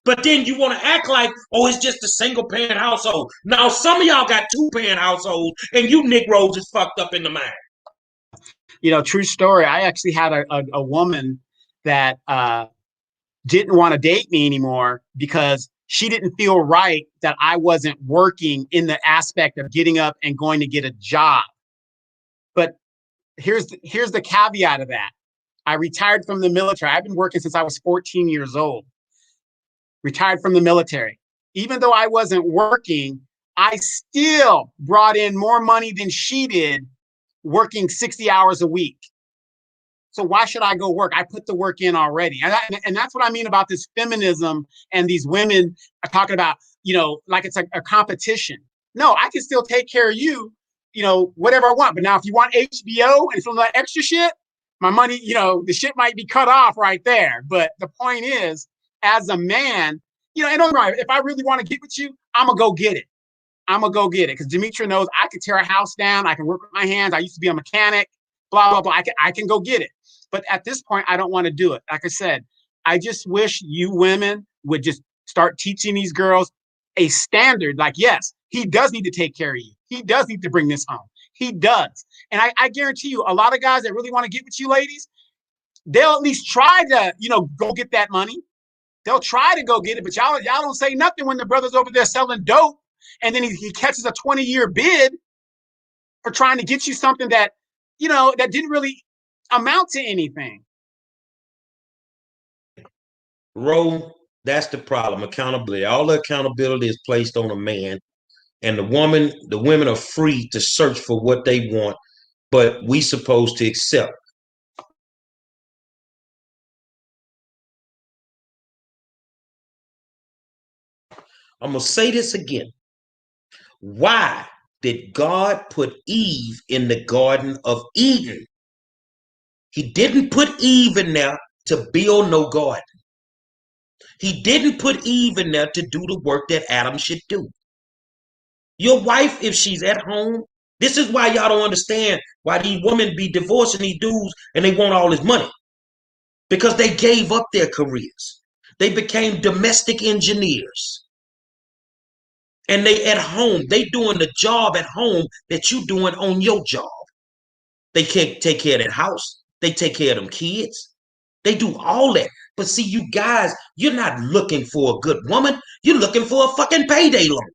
But then you want to act like, oh, it's just a single parent household. Now, some of y'all got 2-parent households and you Negroes is fucked up in the mind. True story. I actually had a woman that didn't want to date me anymore because she didn't feel right that I wasn't working in the aspect of getting up and going to get a job. But here's the caveat of that. I retired from the military. I've been working since I was 14 years old. Retired from the military. Even though I wasn't working, I still brought in more money than she did working 60 hours a week. So why should I go work? I put the work in already. And that's what I mean about this feminism and these women are talking about, like it's a competition. No, I can still take care of you, whatever I want. But now if you want HBO and some of that extra shit, my money, the shit might be cut off right there. But the point is, as a man, and don't worry, if I really want to get with you, I'm going to go get it. I'm going to go get it. Because Demetra knows I can tear a house down. I can work with my hands. I used to be a mechanic, blah, blah, blah. I can go get it. But at this point, I don't want to do it. Like I said, I just wish you women would just start teaching these girls a standard. Like, yes, he does need to take care of you. He does need to bring this home. He does. And I guarantee you, a lot of guys that really want to get with you ladies, they'll at least try to, go get that money. They'll try to go get it. But y'all don't say nothing when the brother's over there selling dope. And then he catches a 20-year bid for trying to get you something that, that didn't really amount to anything. Ro, that's the problem. Accountability. All the accountability is placed on a man, and the women are free to search for what they want, but we supposed to accept. I'm gonna say this again. Why did God put Eve in the Garden of Eden? He didn't put Eve in there to build no garden. He didn't put Eve in there to do the work that Adam should do. Your wife, if she's at home, this is why y'all don't understand why these women be divorcing these dudes and they want all this money. because they gave up their careers. They became domestic engineers. And they at home, they doing the job at home that you doing on your job. They can't take care of that house. They take care of them kids. They do all that. But see, you guys, you're not looking for a good woman. You're looking for a fucking payday loan.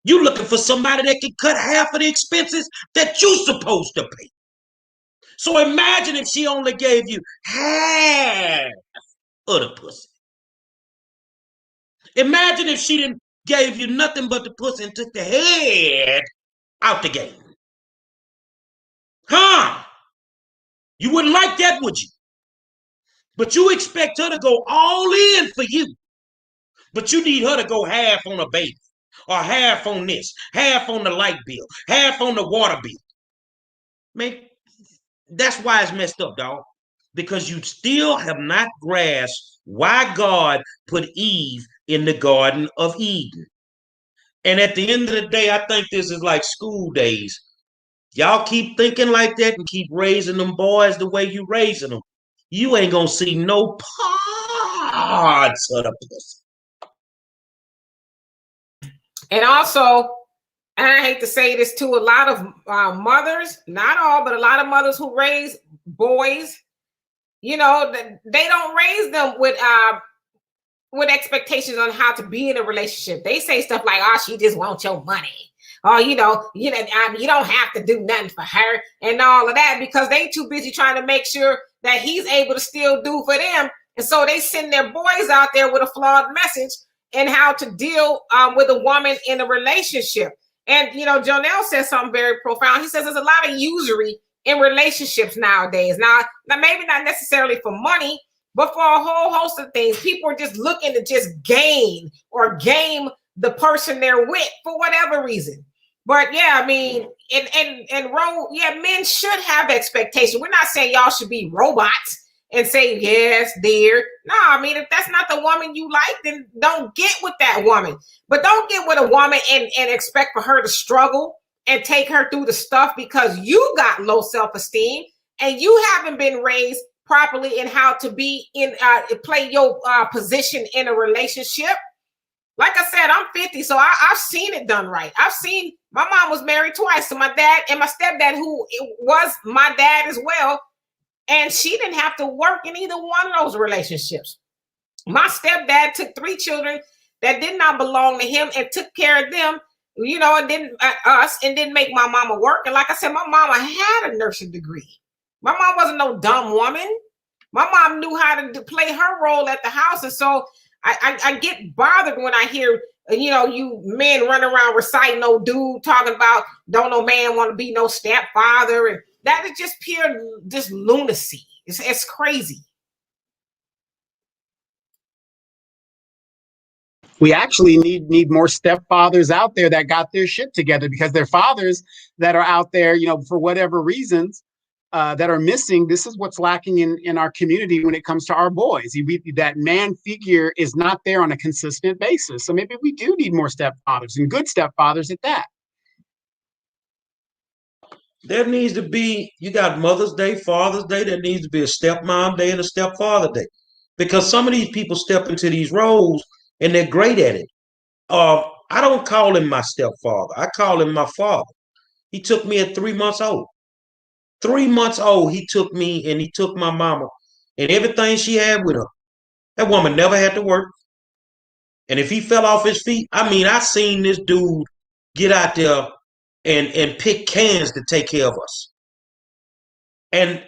You're looking for somebody that can cut half of the expenses that you're supposed to pay. So imagine if she only gave you half of the pussy. Imagine if she didn't gave you nothing but the pussy and took the head out the game. Huh? You wouldn't like that, would you? But you expect her to go all in for you. But you need her to go half on a baby, or half on this, half on the light bill, half on the water bill. Man, that's why it's messed up, dog. Because you still have not grasped why God put Eve in the Garden of Eden. And at the end of the day, I think this is like school days. Y'all keep thinking like that and keep raising them boys the way you raising them. You ain't gonna see no parts of the pussy. And also, and I hate to say this to a lot of mothers, not all, but a lot of mothers who raise boys, you know, they don't raise them with expectations on how to be in a relationship. They say stuff like, "Oh, she just wants your money," or you don't have to do nothing for her, and all of that, because they too busy trying to make sure that he's able to still do for them, and so they send their boys out there with a flawed message and how to deal with a woman in a relationship. And Jonelle says something very profound. He says there's a lot of usury in relationships nowadays. Now maybe not necessarily for money, but for a whole host of things. People are just looking to just gain or game the person they're with for whatever reason. But yeah, I mean, men should have expectations. We're not saying y'all should be robots and say yes, dear. No, I mean, if that's not the woman you like, then don't get with that woman. But don't get with a woman and expect for her to struggle and take her through the stuff because you got low self-esteem and you haven't been raised properly in how to be play your position in a relationship. Like I said, I'm 50, so I've seen it done right. I've seen, my mom was married twice to my dad and my stepdad, who was my dad as well. And she didn't have to work in either one of those relationships. My stepdad took 3 children that did not belong to him and took care of them, and didn't make my mama work. And like I said, my mama had a nursing degree. My mom wasn't no dumb woman. My mom knew how to play her role at the house. And so I get bothered when I hear, you men running around reciting no dude talking about don't no man want to be no stepfather. And that is just pure lunacy. It's crazy. We actually need more stepfathers out there that got their shit together, because their fathers that are out there, for whatever reasons, that are missing. This is what's lacking in our community when it comes to our boys. That man figure is not there on a consistent basis. So maybe we do need more stepfathers, and good stepfathers at that. There needs to be, you got Mother's Day, Father's Day, there needs to be a stepmom day and a stepfather day. Because some of these people step into these roles and they're great at it. I don't call him my stepfather. I call him my father. He took me at 3 months old. 3 months old, he took me and he took my mama and everything she had with her. That woman never had to work. And if he fell off his feet, I seen this dude get out there and pick cans to take care of us. And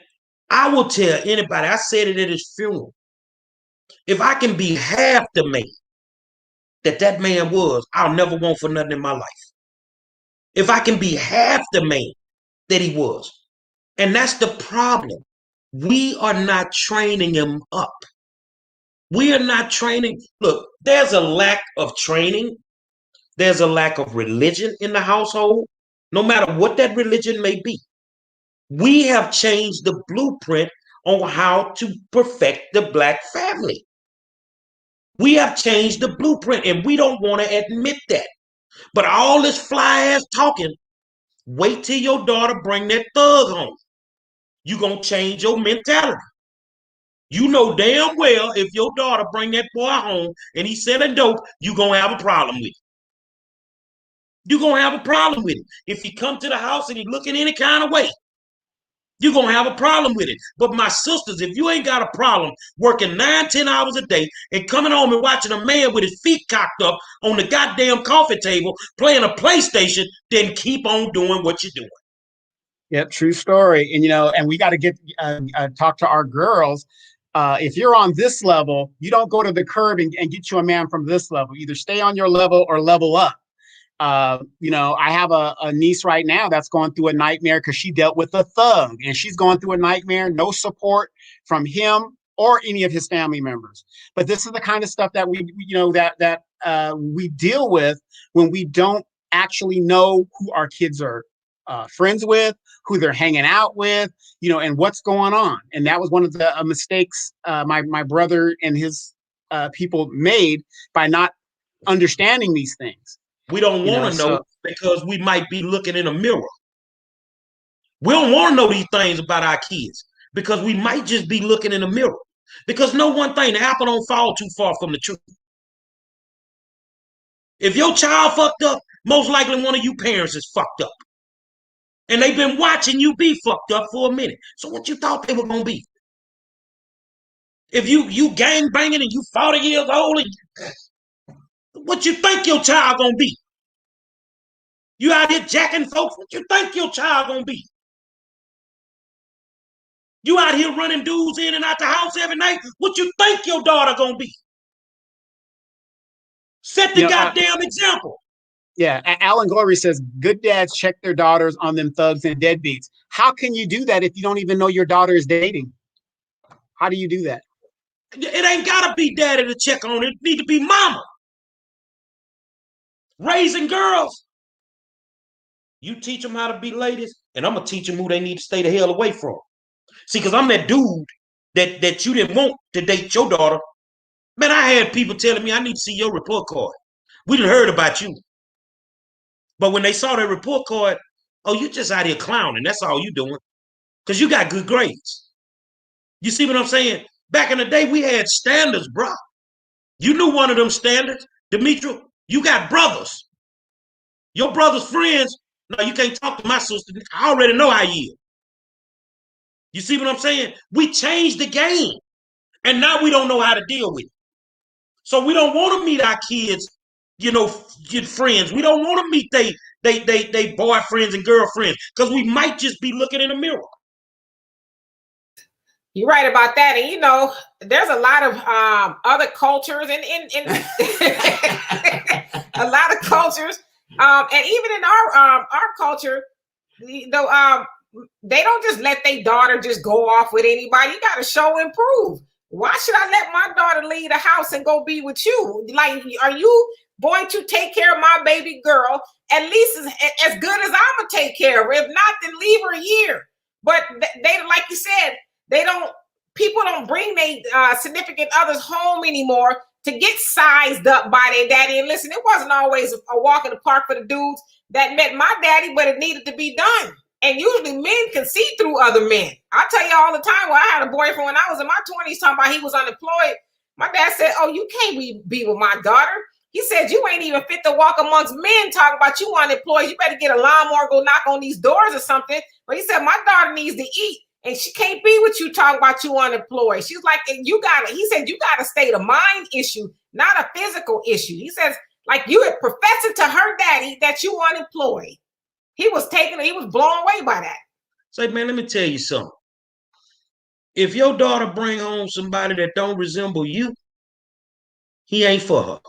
I will tell anybody, I said it at his funeral, if I can be half the man that man was, I'll never want for nothing in my life. If I can be half the man that he was. And that's the problem. We are not training him up. We are not training. Look, there's a lack of training. There's a lack of religion in the household, no matter what that religion may be. We have changed the blueprint on how to perfect the Black family. We have changed the blueprint, and we don't want to admit that. But all this fly ass talking, wait till your daughter bring that thug home. You're going to change your mentality. You know damn well if your daughter bring that boy home and he's selling dope, you gonna have a problem with it. You're gonna have a problem with it. If he come to the house and he looking any kind of way, you're gonna have a problem with it. But my sisters, if you ain't got a problem working 9, 10 hours a day and coming home and watching a man with his feet cocked up on the goddamn coffee table playing a PlayStation, then keep on doing what you're doing. Yep, true story. And and we got to get talk to our girls. If you're on this level, you don't go to the curb and get you a man from this level. Either stay on your level or level up. I have a niece right now that's going through a nightmare because she dealt with a thug, and she's going through a nightmare. No support from him or any of his family members. But this is the kind of stuff that we deal with when we don't actually know who our kids are friends with, who they're hanging out with, and what's going on. And that was one of the mistakes my brother and his people made by not understanding these things. We don't want to know because we might be looking in a mirror. We don't want to know these things about our kids because we might just be looking in a mirror. Because no one thing, the apple don't fall too far from the tree. If your child fucked up, most likely one of you parents is fucked up. And they've been watching you be fucked up for a minute. So what you thought they were going to be? If you gang banging and you 40 years old, what you think your child going to be? You out here jacking folks, what you think your child going to be? You out here running dudes in and out the house every night, what you think your daughter going to be? Set the goddamn example. Yeah, Alan Glory says, good dads check their daughters on them thugs and deadbeats. How can you do that if you don't even know your daughter is dating? How do you do that? It ain't got to be daddy to check on it. It need to be mama. Raising girls. You teach them how to be ladies, and I'm going to teach them who they need to stay the hell away from. See, because I'm that dude that you didn't want to date your daughter. Man, I had people telling me, I need to see your report card. We done heard about you. But when they saw that report card, oh, you just out here clowning. That's all you doing. Because you got good grades. You see what I'm saying? Back in the day, we had standards, bro. You knew one of them standards. Demetri, you got brothers. Your brother's friends, no, you can't talk to my sister. I already know how you. You see what I'm saying? We changed the game. And now we don't know how to deal with it. So we don't want to meet our kids, get friends. We don't want to meet they boyfriends and girlfriends because we might just be looking in the mirror. You're right about that. And there's a lot of other cultures and a lot of cultures. And even in our culture, they don't just let their daughter just go off with anybody. You got to show and prove. Why should I let my daughter leave the house and go be with you? Like, are you going to take care of my baby girl at least as good as I'm gonna take care of her? If not, then leave her a year. But they, like you said, people don't bring their significant others home anymore to get sized up by their daddy. And listen, it wasn't always a walk in the park for the dudes that met my daddy, but it needed to be done. And usually men can see through other men. I tell you all the time, well, I had a boyfriend when I was in my 20s talking about he was unemployed. My dad said, oh, you can't be with my daughter. He said, you ain't even fit to walk amongst men talking about you unemployed. You better get a lawnmower, go knock on these doors or something. But he said, my daughter needs to eat. And she can't be with you talking about you unemployed. She's like, he said, you got a state of mind issue, not a physical issue. He says, like you had professing to her daddy that you unemployed. He was blown away by that. Say, man, let me tell you something. If your daughter bring home somebody that don't resemble you, he ain't for her.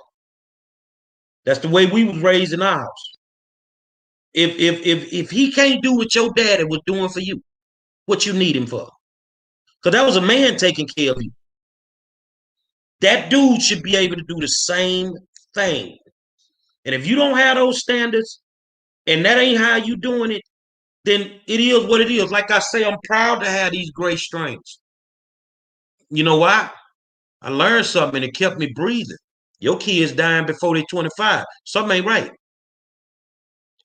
That's the way we was raised in our house. If he can't do what your daddy was doing for you, what you need him for? Because that was a man taking care of you. That dude should be able to do the same thing. And if you don't have those standards, and that ain't how you doing it, then it is what it is. Like I say, I'm proud to have these great strengths. You know why? I learned something and it kept me breathing. Your kids dying before they're 25. Something ain't right.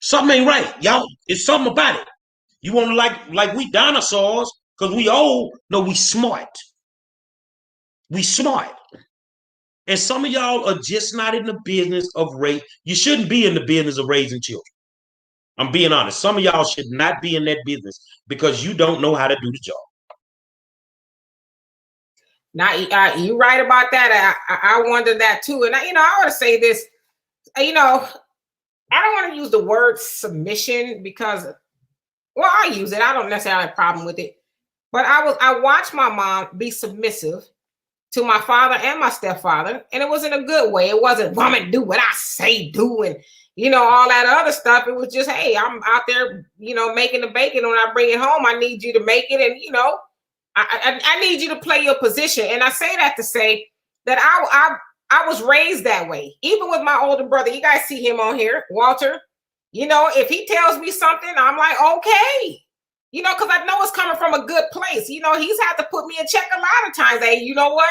Something ain't right, y'all. It's something about it. You want to like we dinosaurs because we old? No, we smart. We smart. And some of y'all are just not in the business of raising. You shouldn't be in the business of raising children. I'm being honest. Some of y'all should not be in that business because you don't know how to do the job. Now, you right about that. I wonder that too. And I want to say this. I don't want to use the word submission because, well, I use it. I don't necessarily have a problem with it. But I watched my mom be submissive to my father and my stepfather, and it was in a good way. It wasn't, woman, do what I say do, and all that other stuff. It was just, hey, I'm out there, making the bacon. When I bring it home, I need you to make it, and I need you to play your position. And I say that to say that I was raised that way. Even with my older brother, you guys see him on here, Walter. If he tells me something, I'm like, okay. Because I know it's coming from a good place. He's had to put me in check a lot of times. Hey, you know what?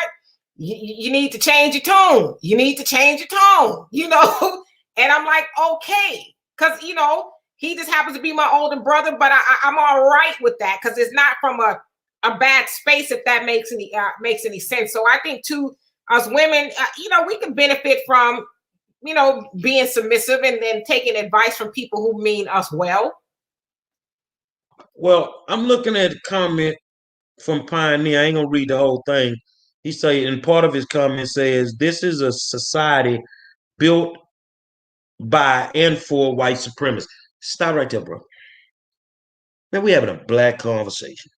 You need to change your tone. You need to change your tone, And I'm like, okay. Because, he just happens to be my older brother, but I'm all right with that because it's not from a bad space, if that makes any sense. So I think, too, as women, we can benefit from, being submissive and then taking advice from people who mean us well. Well, I'm looking at a comment from Pioneer. I ain't gonna read the whole thing. He say, and part of his comment says, "This is a society built by and for white supremacists." Stop right there, bro. Man, we having a black conversation.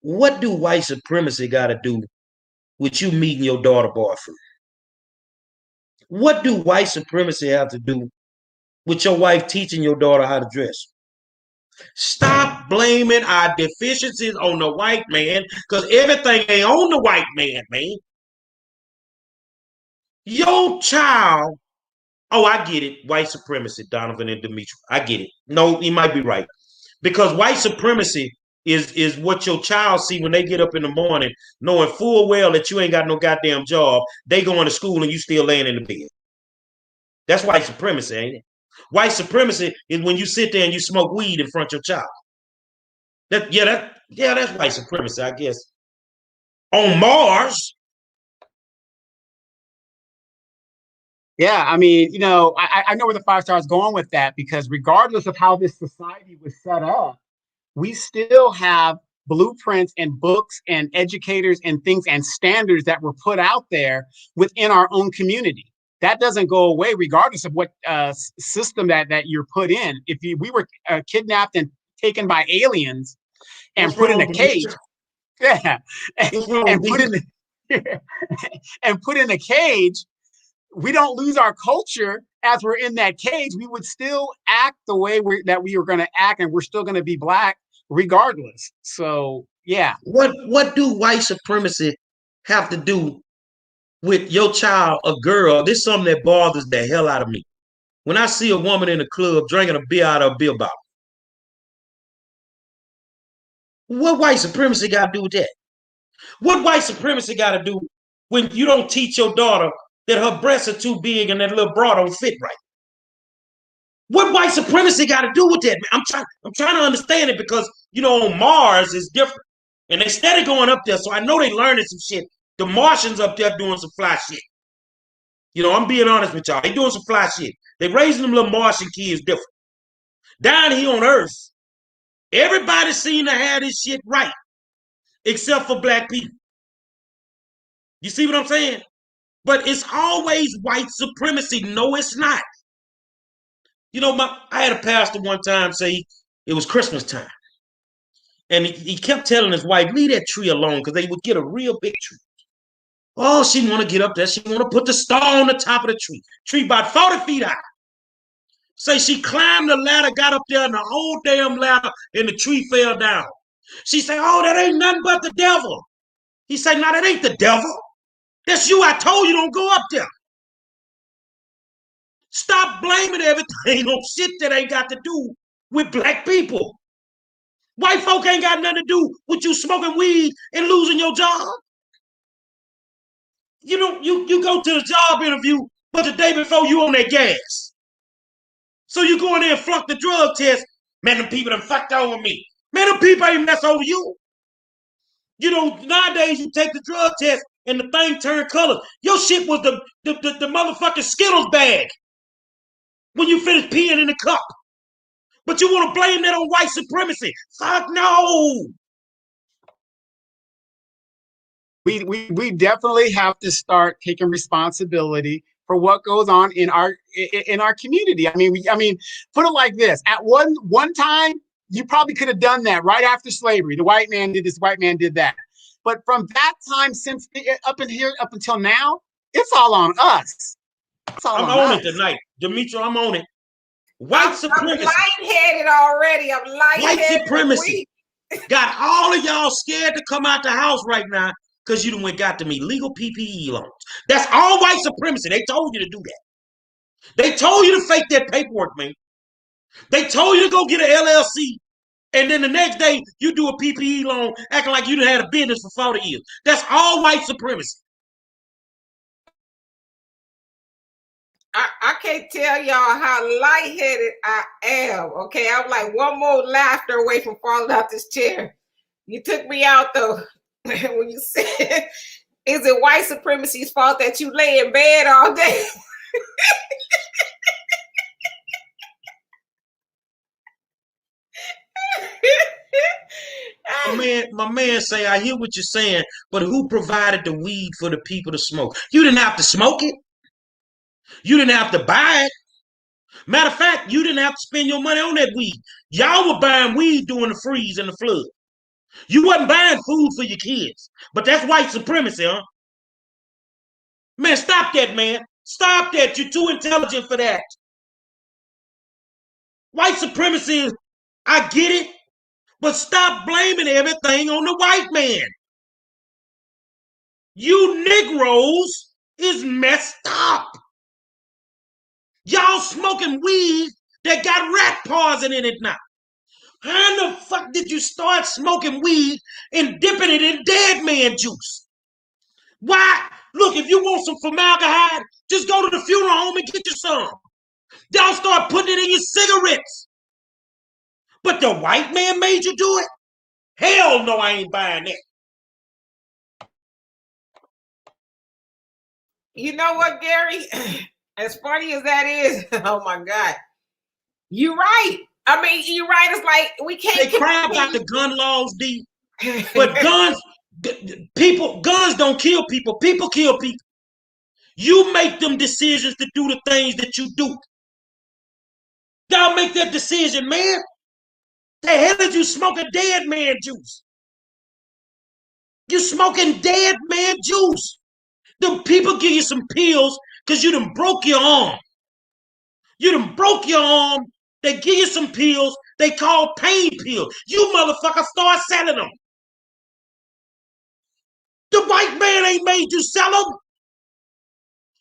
What do white supremacy got to do with you meeting your daughter boyfriend? What do white supremacy have to do with your wife teaching your daughter how to dress? Stop blaming our deficiencies on the white man, because everything ain't on the white man, man. Your child, oh, I get it, white supremacy, Donovan and Demetri. I get it. No, he might be right. Because white supremacy is what your child see when they get up in the morning, knowing full well that you ain't got no goddamn job. They going to school and you still laying in the bed. That's white supremacy, ain't it? White supremacy is when you sit there and you smoke weed in front of your child. That's white supremacy, I guess. On Mars. Yeah, I mean, I know where the 5 stars going with that, because regardless of how this society was set up, we still have blueprints and books and educators and things and standards that were put out there within our own community. That doesn't go away regardless of what system that you're put in. If we were kidnapped and taken by aliens and put in a cage, yeah, and put in and put in a cage, we don't lose our culture as we're in that cage. We would still act the way that we were going to act, and we're still going to be black regardless. So, yeah. What do white supremacy have to do with your child, a girl? This is something that bothers the hell out of me. When I see a woman in the club drinking a beer out of a beer bottle, what white supremacy got to do with that? What white supremacy got to do when you don't teach your daughter that her breasts are too big and that little bra don't fit right? What white supremacy got to do with that, man? I'm trying to understand it, because on Mars is different, and they steady going up there, so I know they learning some shit. The Martians up there doing some fly shit. I'm being honest with y'all. They doing some fly shit. They raising them little Martian kids different. Down here on Earth, everybody seem to have this shit right, except for black people. You see what I'm saying? But it's always white supremacy. No, it's not. I had a pastor one time say it was Christmas time. And he kept telling his wife, leave that tree alone, because they would get a real big tree. Oh, she want to get up there. She want to put the star on the top of the tree. Tree about 40 feet high. Say she climbed the ladder, got up there, and the whole damn ladder, and the tree fell down. She said, oh, that ain't nothing but the devil. He said, no, that ain't the devil. That's you. I told you don't go up there. Stop blaming everything on shit that ain't got to do with black people. White folk ain't got nothing to do with you smoking weed and losing your job. You go to the job interview, but the day before you on that gas. So you go in there and flunk the drug test. Man, them people done fucked over me. Man, them people ain't mess over you. You know, nowadays you take the drug test and the thing turned color. Your shit was the motherfucking Skittles bag when you finished peeing in the cup. But you want to blame that on white supremacy. Fuck no. We definitely have to start taking responsibility for what goes on in our community. I mean, put it like this: at one time, you probably could have done that right after slavery. The white man did this, white man did that. But from that time since up until now, it's all on us. I'm on it tonight, Demetra. I'm on it. White supremacy. I'm lightheaded already. I'm lightheaded. White supremacy got all of y'all scared to come out the house right now because you done went got them illegal PPE loans. That's all white supremacy. They told you to do that. They told you to fake that paperwork, man. They told you to go get an LLC, and then the next day you do a PPE loan acting like you done had a business for 40 years. That's all white supremacy. I can't tell y'all how lightheaded I am. Okay, I'm like one more laughter away from falling out this chair. You took me out though when you said, "Is it white supremacy's fault that you lay in bed all day?" My man say, I hear what you're saying, but who provided the weed for the people to smoke? You didn't have to smoke it. You didn't have to buy it. Matter of fact, you didn't have to spend your money on that weed. Y'all were buying weed during the freeze and the flood. You wasn't buying food for your kids. But that's white supremacy, huh? Man, stop that, man. Stop that. You're too intelligent for that. White supremacy, I get it, but stop blaming everything on the white man. You Negroes is messed up. Y'all smoking weed that got rat poison in it now. How the fuck did you start smoking weed and dipping it in dead man juice? Why? Look, if you want some formaldehyde, just go to the funeral home and get you some. Y'all start putting it in your cigarettes. But the white man made you do it? Hell no, I ain't buying that. You know what, Gary? As funny as that is, oh my God. You're right. I mean, you're right. It's like we can't. They cry about the gun laws, D. But guns don't kill people. People kill people. You make them decisions to do the things that you do. Y'all make that decision, man. The hell did you smoking dead man juice? You smoking dead man juice. Them people give you some pills because you done broke your arm. You done broke your arm. They give you some pills. They call pain pills. You motherfucker start selling them. The white man ain't made you sell them.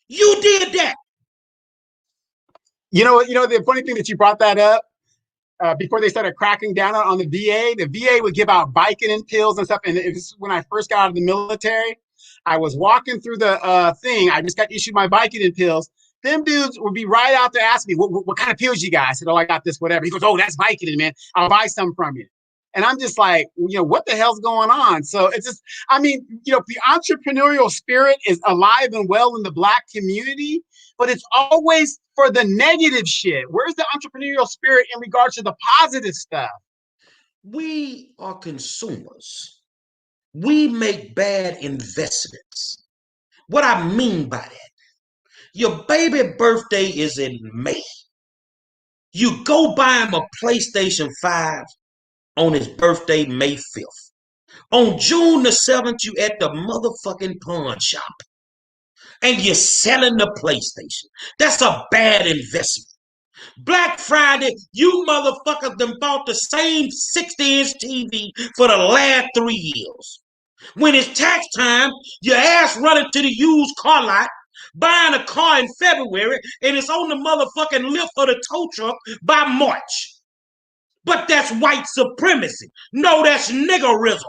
You did that. You know, the funny thing that you brought that up, before they started cracking down on the VA would give out Vicodin pills and stuff. And it was when I first got out of the military, I was walking through the thing. I just got issued my Vicodin pills. Them dudes would be right out there asking me, what kind of pills you got? I said, oh, I got this, whatever. He goes, oh, that's Vicodin, man. I'll buy some from you. And I'm just like, what the hell's going on? So it's just, I mean, the entrepreneurial spirit is alive and well in the Black community, but it's always for the negative shit. Where's the entrepreneurial spirit in regards to the positive stuff? We are consumers. We make bad investments. What I mean by that, your baby birthday is in May. You go buy him a PlayStation 5 on his birthday, May 5th. On June the 7th, you at the motherfucking pawn shop. And you're selling the PlayStation. That's a bad investment. Black Friday, you motherfuckers done bought the same 60-inch TV for the last 3 years. When it's tax time, your ass running to the used car lot, buying a car in February, and it's on the motherfucking lift of the tow truck by March. But that's white supremacy. No, that's niggerism.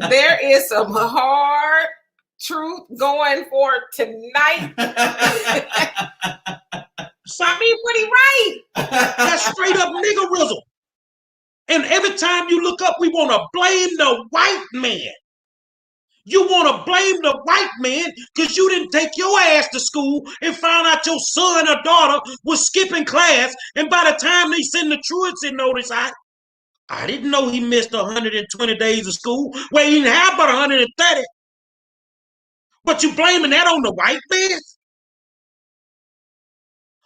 There is some hard truth going for tonight. I mean, pretty right. That's straight up niggerism. And every time you look up, we want to blame the white man. You want to blame the white man because you didn't take your ass to school and found out your son or daughter was skipping class. And by the time they send the truancy notice out, I didn't know he missed 120 days of school. Well, he didn't have but 130. But you blaming that on the white man?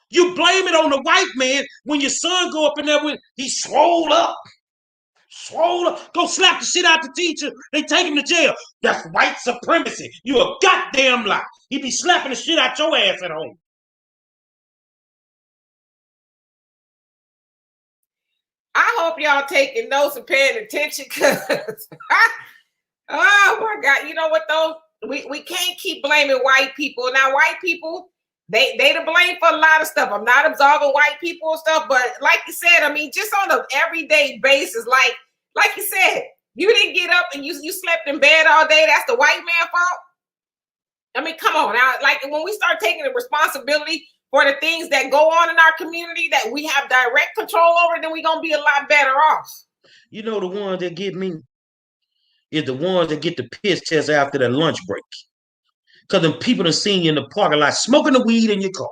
You blame it on the white man when your son go up in there when he swole up. Go slap the shit out the teacher. They take him to jail. That's white supremacy. You a goddamn lie. He be slapping the shit out your ass at home. I hope y'all taking notes and paying attention because, oh my God, you know what though? We can't keep blaming white people. Now, white people, they to blame for a lot of stuff. I'm not absolving white people and stuff, but like you said, I mean, just on an everyday basis, like you said, you didn't get up and you slept in bed all day. That's the white man fault. I mean, come on now. Like when we start taking the responsibility for the things that go on in our community that we have direct control over, then we're going to be a lot better off. You know, the ones that get me is the ones that get the piss test after their lunch break. Because them people that seen you in the parking lot smoking the weed in your car.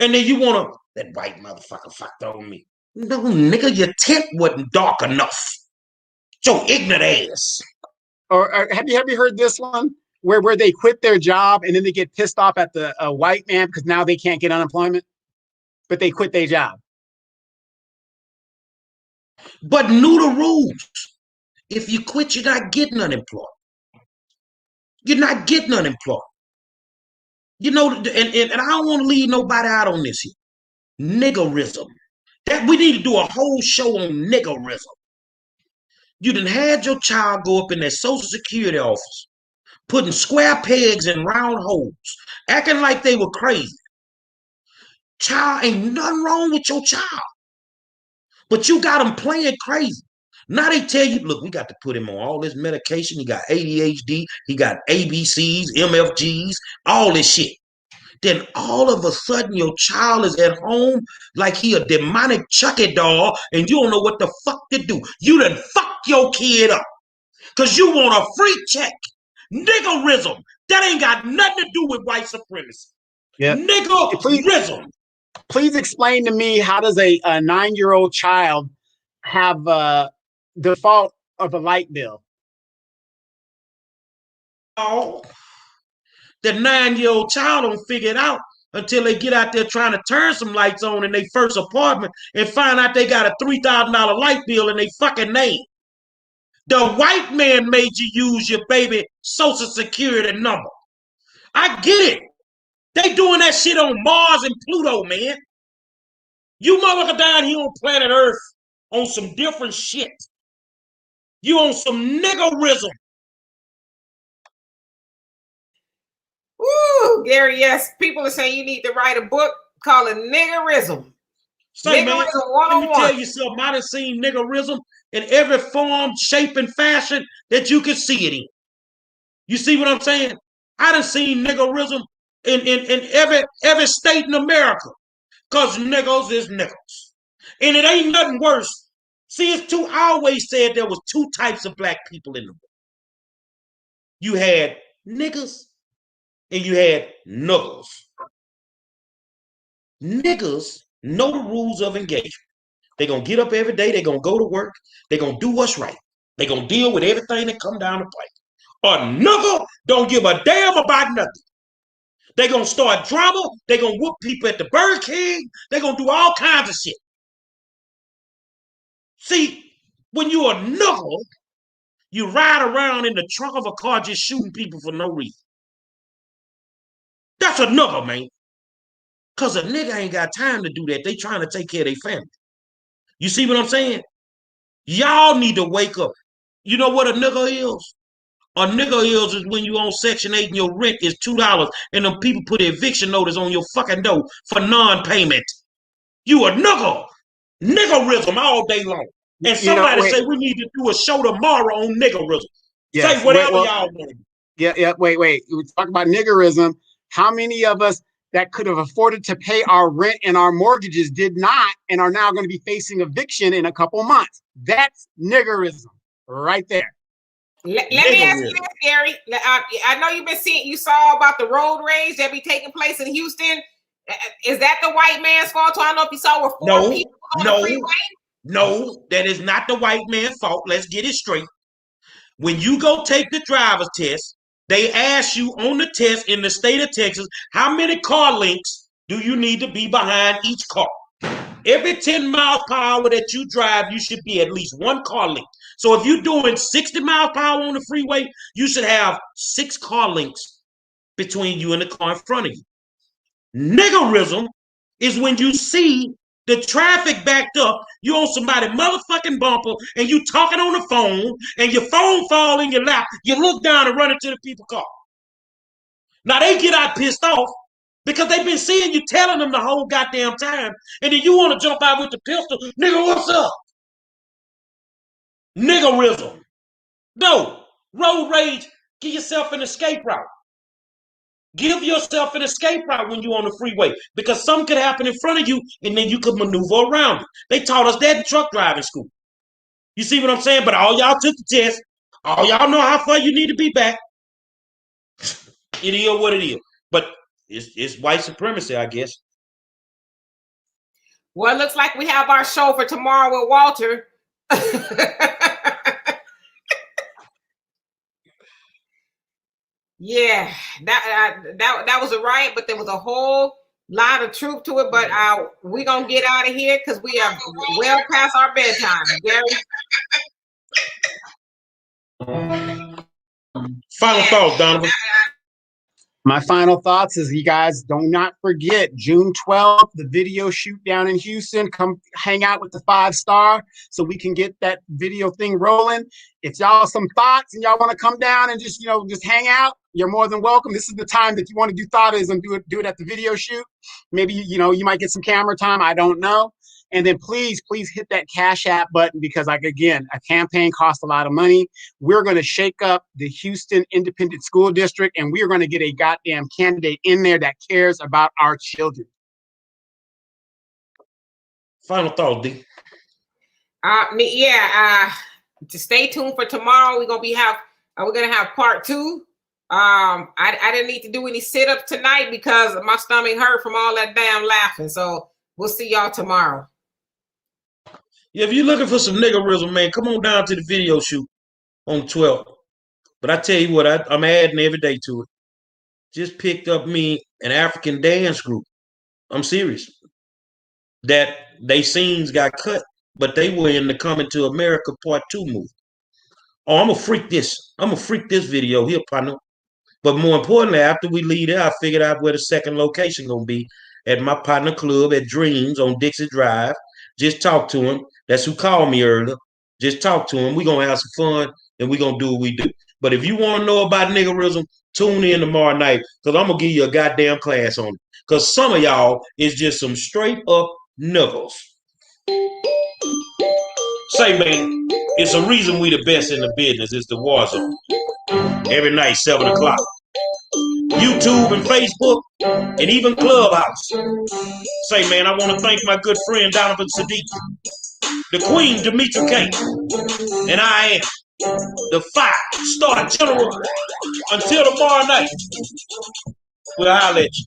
And then you want to, that white motherfucker fucked on me. No, nigga, your tent wasn't dark enough. Your ignorant ass. Or have you heard this one where they quit their job and then they get pissed off at the white man because now they can't get unemployment, but they quit their job. But knew the rules. If you quit, you're not getting unemployed. You're not getting unemployed. You know, and I don't want to leave nobody out on this here. Niggerism. That we need to do a whole show on niggerism. You done had your child go up in that Social Security office, putting square pegs in round holes, acting like they were crazy. Child, ain't nothing wrong with your child. But you got them playing crazy. Now they tell you, look, we got to put him on all this medication. He got ADHD, he got ABCs, MFGs, all this shit. Then all of a sudden your child is at home like he a demonic Chucky doll and you don't know what the fuck to do. You done fuck your kid up because you want a free check. Niggerism. That ain't got nothing to do with white supremacy. Yeah. Niggerism. Please explain to me, how does a 9-year-old child have default of a light bill? Oh. The 9-year-old child don't figure it out until they get out there trying to turn some lights on in their first apartment and find out they got a $3,000 light bill in their fucking name. The white man made you use your baby Social Security number. I get it. They doing that shit on Mars and Pluto, man. You motherfucker down here on planet Earth on some different shit. You on some niggerism. Ooh, Gary, yes. People are saying you need to write a book called Niggerism. Say, man, let me tell you something. I done seen niggerism in every form, shape, and fashion that you can see it in. You see what I'm saying? I done seen niggerism in every state in America. Because niggers is niggers. And it ain't nothing worse. See, I always said there was two types of black people in the world. You had niggas and you had nuggers. Niggas know the rules of engagement. They're going to get up every day. They're going to go to work. They're going to do what's right. They're going to deal with everything that come down the pipe. A nigger don't give a damn about nothing. They're going to start drama. They're going to whoop people at the Burger King. They're going to do all kinds of shit. See, when you're a nigger, you ride around in the trunk of a car just shooting people for no reason. That's a nigger, man. Because a nigga ain't got time to do that. They trying to take care of their family. You see what I'm saying? Y'all need to wake up. You know what a nigger is? A nigger is when you on Section 8 and your rent is $2 and them people put an eviction notice on your fucking door for non-payment. You a nigger. Niggerism all day long. And somebody say we need to do a show tomorrow on niggerism. Yes, say whatever y'all want. Yeah. Wait. We talk about niggerism. How many of us that could have afforded to pay our rent and our mortgages did not and are now going to be facing eviction in a couple months? That's niggerism right there. Let me ask you this, Gary. I know you saw about the road rage that be taking place in Houston. Is that the white man's fault? I don't know if you saw where four people on the freeway. No, that is not the white man's fault. Let's get it straight. When you go take the driver's test, they ask you on the test in the state of Texas, how many car links do you need to be behind each car? Every 10 miles per hour that you drive, you should be at least one car link. So if you're doing 60 miles per hour on the freeway, you should have 6 car links between you and the car in front of you. Niggerism is when you see the traffic backed up, you on somebody's motherfucking bumper, and you talking on the phone, and your phone fall in your lap, you look down and run into the people's car. Now they get out pissed off because they've been seeing you telling them the whole goddamn time, and then you want to jump out with the pistol. Nigga, what's up? Niggerism. No. Road rage, give yourself an escape route. Give yourself an escape route when you're on the freeway because something could happen in front of you and then you could maneuver around it. They taught us that in truck driving school. You see what I'm saying? But all y'all took the test. All y'all know how far you need to be back. It is what it is. But it's white supremacy, I guess. Well, it looks like we have our show for tomorrow with Walter. Yeah, that was a riot, but there was a whole lot of truth to it. But we're gonna get out of here because we are well past our bedtime. Gary. Final thoughts, Donovan. My final thoughts is you guys do not forget June 12th, the video shoot down in Houston. Come hang out with the 5-star so we can get that video thing rolling. If y'all some thoughts and y'all want to come down and just hang out, you're more than welcome. This is the time that you want to do thoughtism, do it at the video shoot. Maybe you might get some camera time. I don't know. And then please hit that Cash App button because, like, again, a campaign costs a lot of money. We're going to shake up the Houston Independent School District, and we're going to get a goddamn candidate in there that cares about our children. Final thought, D. To stay tuned for tomorrow. We're gonna have part 2. I didn't need to do any sit-ups tonight because my stomach hurt from all that damn laughing. So we'll see y'all tomorrow. Yeah, if you're looking for some niggerism, man, come on down to the video shoot on 12th. But I tell you what, I'm adding every day to it. Just picked up me an African dance group. I'm serious. That they scenes got cut, but they were in the Coming to America Part 2 movie. Oh, I'm gonna freak this video here, partner. But more importantly, after we leave there, I figured out where the second location gonna be at my partner club at Dreams on Dixie Drive. Just talk to him. That's who called me earlier. Just talk to him. We're gonna have some fun and we're gonna do what we do. But if you want to know about niggerism, tune in tomorrow night because I'm gonna give you a goddamn class on it. Because some of y'all is just some straight up niggers. Say, man, it's a reason we the best in the business. It's the war zone. Every night, 7 o'clock. YouTube and Facebook, and even Clubhouse. Say, man, I want to thank my good friend Donovan Sadiq, the Queen Demetra K, and I am the 5-star general. Until tomorrow night, we'll holler at you.